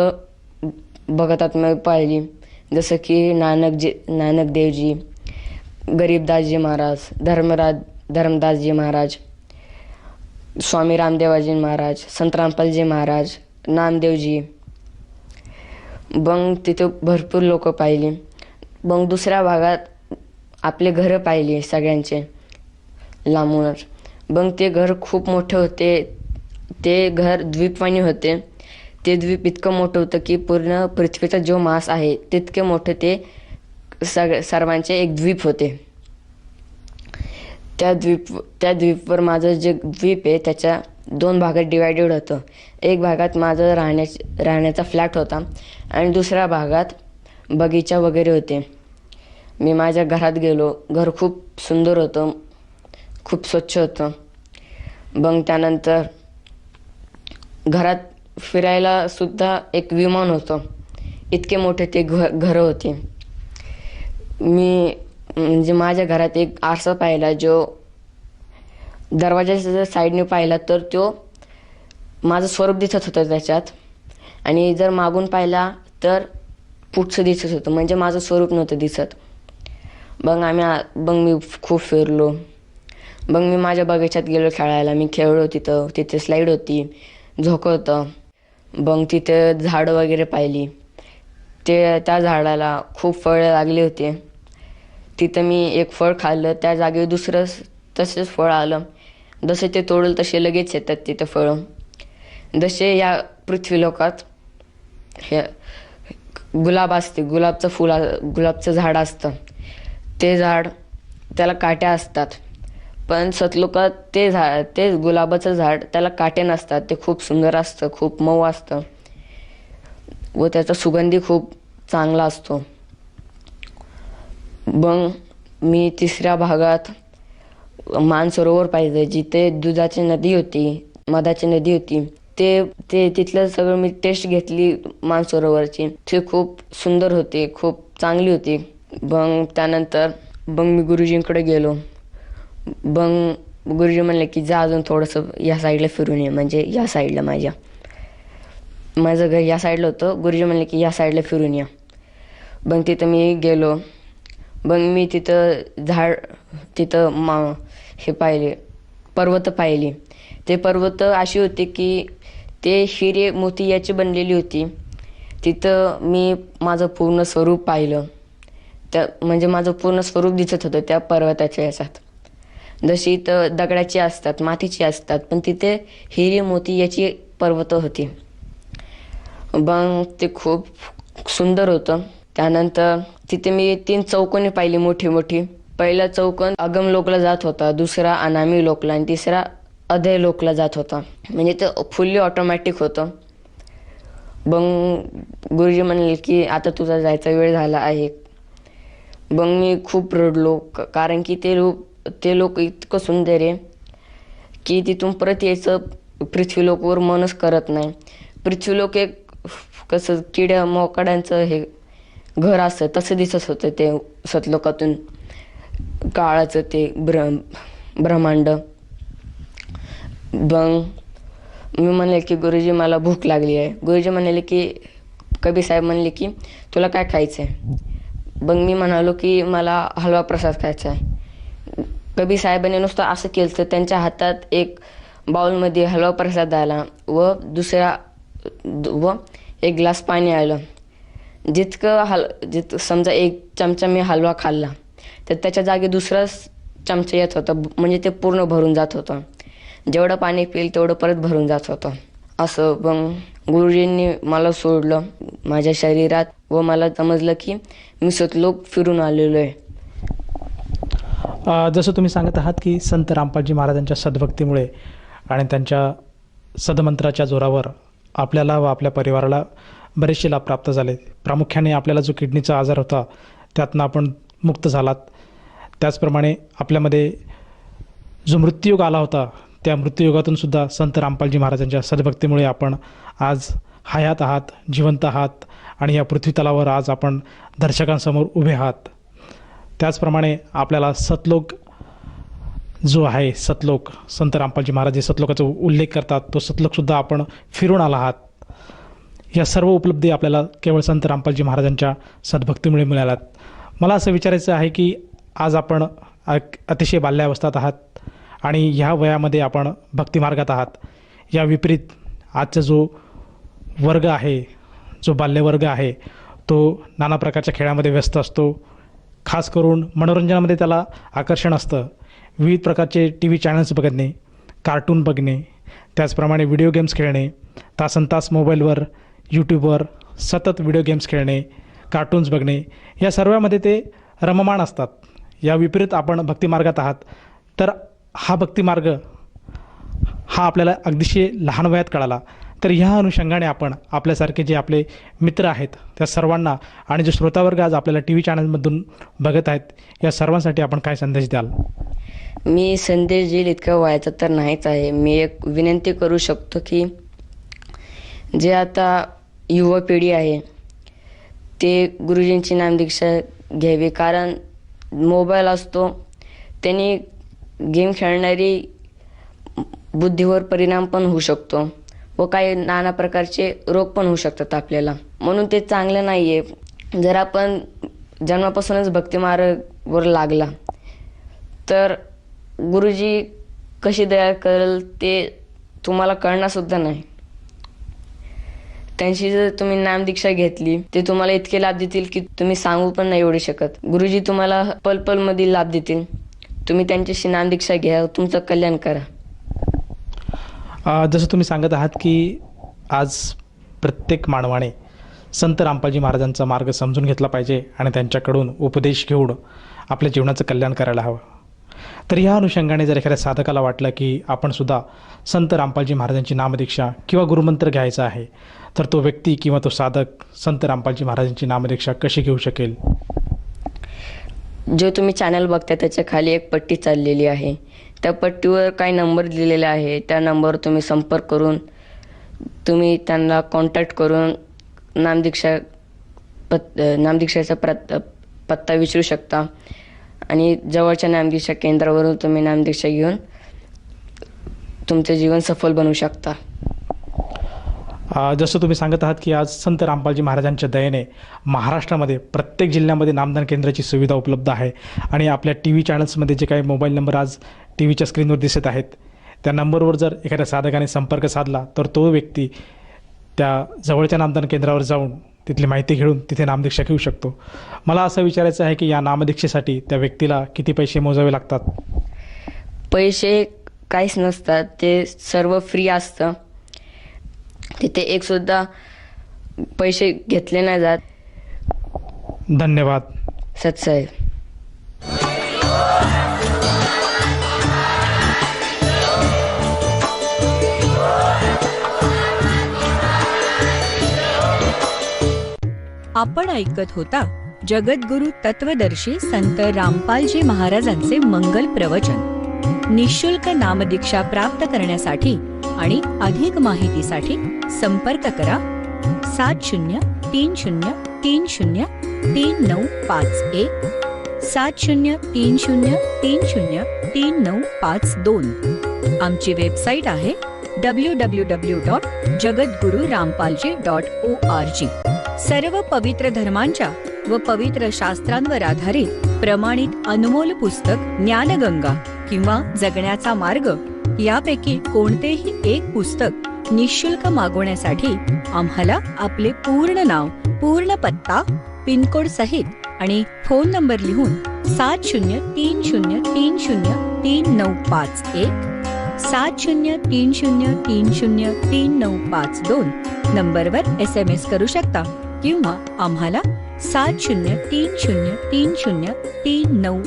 भगतात्मा पाहिली, जसं की नानक देवजी, गरीबदासजी महाराज, धर्मदासजी महाराज, स्वामी रामदेवाजी महाराज, संत रामपालजी महाराज, नामदेवजी. मग तिथे भरपूर लोक पाहिली. मग दुसऱ्या भागात आपले घरं पाहिली सगळ्यांचे लांबूनच. मग ते घर खूप मोठे होते. ते घर द्वीपवाणी होते. ते द्वीप इतकं मोठं होतं की पूर्ण पृथ्वीचा जो मास आहे तितके मोठं ते सर्वांचे एक द्वीप होते. त्या द्वीपवर माझं जे द्वीप आहे त्याच्या 2 भागात डिवायडेड होतं. एक भागात माझं राहण्याचा फ्लॅट होता आणि दुसऱ्या भागात बगीचा वगैरे होते. मी माझ्या घरात गेलो. घर खूप सुंदर होतं, खूप स्वच्छ होतं. मग त्यानंतर घरात फिरायला सुद्धा एक विमान होतं. इतके मोठे ते घरं होते. मी म्हणजे माझ्या घरात एक आरसा पाहिला, जो दरवाजाच्या जर साईडने पाहिला तर तो माझं स्वरूप दिसत होतं त्याच्यात, आणि जर मागून पाहिला तर पुढचं दिसत होतं, म्हणजे माझं स्वरूप नव्हतं दिसत. मग मी खूप फिरलो. मग मी माझ्या बगीच्यात गेलो खेळायला. मी खेळलो तिथे स्लाईड होती, झोकं होतं. मग तिथे झाडं वगैरे पाहिली. त्या झाडाला खूप फळं लागले होते. तिथं मी एक फळ खाल्लं, त्या जागेवर दुसरं तसेच फळ आलं. जसे ते तोडलं तसे लगेच येतात तिथं फळं. जसे या पृथ्वीलोकात हे गुलाब असते, गुलाबचं झाड असतं. ते झाड त्याला काट्या असतात, पण सतलोकात ते गुलाबाचं झाड त्याला काटे नसतात. ते खूप सुंदर असतं, खूप मऊ असतं व त्याचा सुगंधी खूप चांगला असतो. मग मी तिसऱ्या भागात मानसरोवर पाहिजे, जिथे दुधाची नदी होती, मधाची नदी होती. ते तिथलं सगळं मी टेस्ट घेतली मानसरोवरची. ते खूप सुंदर होती, खूप चांगली होती. मग त्यानंतर मी गुरुजींकडे गेलो. मग गुरुजी म्हणले की जा अजून थोडंसं या साईडला फिरून ये, म्हणजे या साईडला माझं घर या साईडला होतं. गुरुजी म्हणले की या साईडला फिरून या. मग तिथं मी गेलो. मग मी तिथं हे पाहिले, पर्वत पाहिली. ते पर्वत अशी होती की ते हिरे मोती याची बनलेली होती. तिथं मी माझं पूर्ण स्वरूप पाहिलं. म्हणजे माझं पूर्ण स्वरूप दिसत होतं त्या पर्वताच्या याच्यात. जशी तर दगडाची असतात, मातीची असतात, पण तिथे हिरे मोती याची पर्वत होती. मग ते खूप सुंदर होतं. त्यानंतर तिथे मी 3 चौकोनी पाहिली मोठी मोठी. पहिला चौकोन अगम लोकला जात होता, दुसरा अनामी लोकला आणि तिसरा अधय लोकला जात होता. म्हणजे ते फुल्ली ऑटोमॅटिक होतं. मग गुरुजी म्हणले की आता तुझा जायचा वेळ झाला आहे. मग मी खूप रडलो, कारण की ते लोक इतकं सुंदर आहे की तिथून परत यायचं पृथ्वीलोकवर मनच करत नाही. पृथ्वीलोक एक कसं किड्या मोकाड्यांचं हे घर असतं तसं दिसत होतं ते सतलोकातून. काळाचं ते ब्रह्मांड. मग मी म्हणले की गुरुजी मला भूक लागली आहे. गुरुजी म्हणाले की कबीर साहेब म्हणले की तुला काय खायचं आहे. मग मी म्हणालो की मला हलवा प्रसाद खायचा आहे. कबीर साहेबांनी नुसतं असं केलं तर त्यांच्या हातात एक बाउलमध्ये हलवा प्रसाद आला व एक ग्लास पाणी आलं. जितकं समजा 1 चमचा मी हलवा खाल्ला तर त्याच्या जागी दुसरा चमचा येत होता, म्हणजे ते पूर्ण भरून जात होतं. जेवढं पाणी पिईल तेवढं परत भरून जात होतं. असं मग गुरुजींनी मला सोडलं माझ्या शरीरात व मला समजलं की मी सतलोक फिरून आलेलो आहे. जसं तुम्ही सांगत आहात की संत रामपालजी महाराजांच्या सद्भक्तीमुळे आणि त्यांच्या सदमंत्राच्या जोरावर आपल्याला व आपल्या परिवाराला बरेचसे लाभ प्राप्त झाले. प्रामुख्याने आपल्याला जो किडनीचा आजार होता त्यातनं आपण मुक्त झालात. त्याचप्रमाणे आपल्यामध्ये जो मृत्यूयोग आला होता त्या मृत्यूयोगातून सुद्धा संत रामपालजी महाराजांच्या सद्भक्तीमुळे आपण आज हयात आहात, जिवंत आहात आणि या पृथ्वी तलावर आज आपण दर्शकांसमोर उभे आहात. त्याचप्रमाणे आपल्याला सतलोक जो आहे, सतलोक संत रामपालजी महाराज जे सतलोकाचा उल्लेख करतात तो सतलोकसुद्धा आपण फिरून आला आहात. या सर्व उपलब्धी आपल्याला केवळ संत रामपालजी महाराजांच्या सद्भक्तीमुळे मिळाल्यात. मला असं विचारायचं आहे की आज आपण अतिशय बाल्यावस्थात आहात आणि ह्या वयामध्ये आपण भक्तिमार्गात आहात. या विपरीत आजचा जो वर्ग आहे, जो बाल्यवर्ग आहे, तो नाना प्रकारच्या खेळामध्ये व्यस्त असतो. खास करून मनोरंजनामध्ये त्याला आकर्षण असतं. विविध प्रकारचे TV चॅनल्स बघणे, कार्टून बघणे, त्याचप्रमाणे व्हिडिओ गेम्स खेळणे, तासनतास मोबाईलवर, यूट्यूबवर सतत व्हिडिओ गेम्स खेळणे, कार्टून्स बघणे, या सर्वामध्ये ते रममाण असतात. या विपरीत आपण भक्तिमार्गात आहात. तर हा भक्तिमार्ग हा आपल्याला अगदीशी लहान वयात कळाला. तर ह्या अनुषंगाने आपण आपल्यासारखे जे आपले मित्र आहेत त्या सर्वांना आणि जो श्रोतावर्ग आज आपल्याला TV चॅनलमधून बघत आहेत या सर्वांसाठी आपण काय संदेश द्याल? मी संदेश देईल इतका वयाचा तर नाहीच आहे. मी एक विनंती करू शकतो की जे आता युवा पिढी आहे ते गुरुजींची नामदीक्षा घ्यावी. कारण मोबाईल असतो, त्यांनी गेम खेळणारी बुद्धीवर परिणाम पण होऊ शकतो व काही नाना प्रकारचे रोग पण होऊ शकतात आपल्याला. म्हणून ते चांगलं नाही आहे. जर आपण जन्मापासूनच भक्तिमार्गावर लागला तर गुरुजी कशी दया करेल ते तुम्हाला कळणारसुद्धा नाही. त्यांची जर तुम्ही नामदीक्षा घेतली ते तुम्हाला इतके लाभ देतील की तुम्ही सांगू पण नाही एवढू शकत. गुरुजी तुम्हाला पलपलमध्ये लाभ देतील. तुम्ही त्यांच्याशी नामदीक्षा घ्या, तुमचं कल्याण करा. जसं तुम्ही सांगत आहात की आज प्रत्येक मानवाने संत रामपालजी महाराजांचा मार्ग समजून घेतला पाहिजे आणि त्यांच्याकडून उपदेश घेऊन आपल्या जीवनाचं कल्याण करायला हवं. तर ह्या अनुषंगाने जर एखाद्या साधकाला वाटलं की आपण सुद्धा संत रामपालजी महाराजांची नामदीक्षा किंवा गुरुमंत्र घ्यायचा आहे तर तो व्यक्ती किंवा तो साधक संत रामपालजी महाराजांची नामदीक्षा कशी घेऊ शकेल? जो तुम्ही चॅनल बघता त्याच्या खाली एक पट्टी चाललेली आहे. त्या पट्टीवर काही नंबर दिलेले आहे. त्या नंबरवर तुम्ही संपर्क करून तुम्ही त्यांना कॉन्टॅक्ट करून नामदीक्षाचा पत्ता विचारू शकता आणि जवळच्या नामदीक्षा केंद्रावरून तुम्ही नामदीक्षा घेऊन तुमचे जीवन सफल बनवू शकता. जसं तुम्ही सांगत आहात की आज संत रामपालजी महाराजांच्या दयेने महाराष्ट्रामध्ये प्रत्येक जिल्ह्यामध्ये नामदान केंद्राची सुविधा उपलब्ध आहे आणि आपल्या TV चॅनल्समध्ये जे काही मोबाईल नंबर आज TVच्या स्क्रीनवर दिसत आहेत त्या नंबरवर जर एखाद्या साधकाने संपर्क साधला तर तो व्यक्ती त्या जवळच्या नामदान केंद्रावर जाऊन तिथली माहिती घेऊन तिथे नामदीक्षा घेऊ शकतो. मला असं विचारायचं आहे की या नामदीक्षेसाठी त्या व्यक्तीला किती पैसे मोजावे लागतात? पैसे काहीच नसतात, ते सर्व फ्री असतं. तिथे एक सुद्धा पैसे घेतले नाही जात. धन्यवाद. सत्साहेब. आपण ऐकत होता जगद्गुरु तत्वदर्शी संत रामपालजी महाराजांचे मंगल प्रवचन. निःशुल्क नामदीक्षा प्राप्त करण्यासाठी आणि अधिक माहितीसाठी संपर्क करा 7030303951 7030303952. आमची वेबसाईट आहे www.jagadgururampalji.org. सर्व पवित्र धर्मांच्या व पवित्र शास्त्रांवर आधारित प्रमाणित अनमोल पुस्तक ज्ञानगंगा किंवा जगण्याचा मार्ग यापैकी कोणतेही एक पुस्तक निःशुल्क मागवण्यासाठी आम्हाला आपले पूर्ण नाव, पूर्ण पत्ता, पिनकोड सहित आणि फोन नंबर लिहून 7030303951 7030303952 नंबरवर SMS करू शकता किंवा आम्हाला 70303039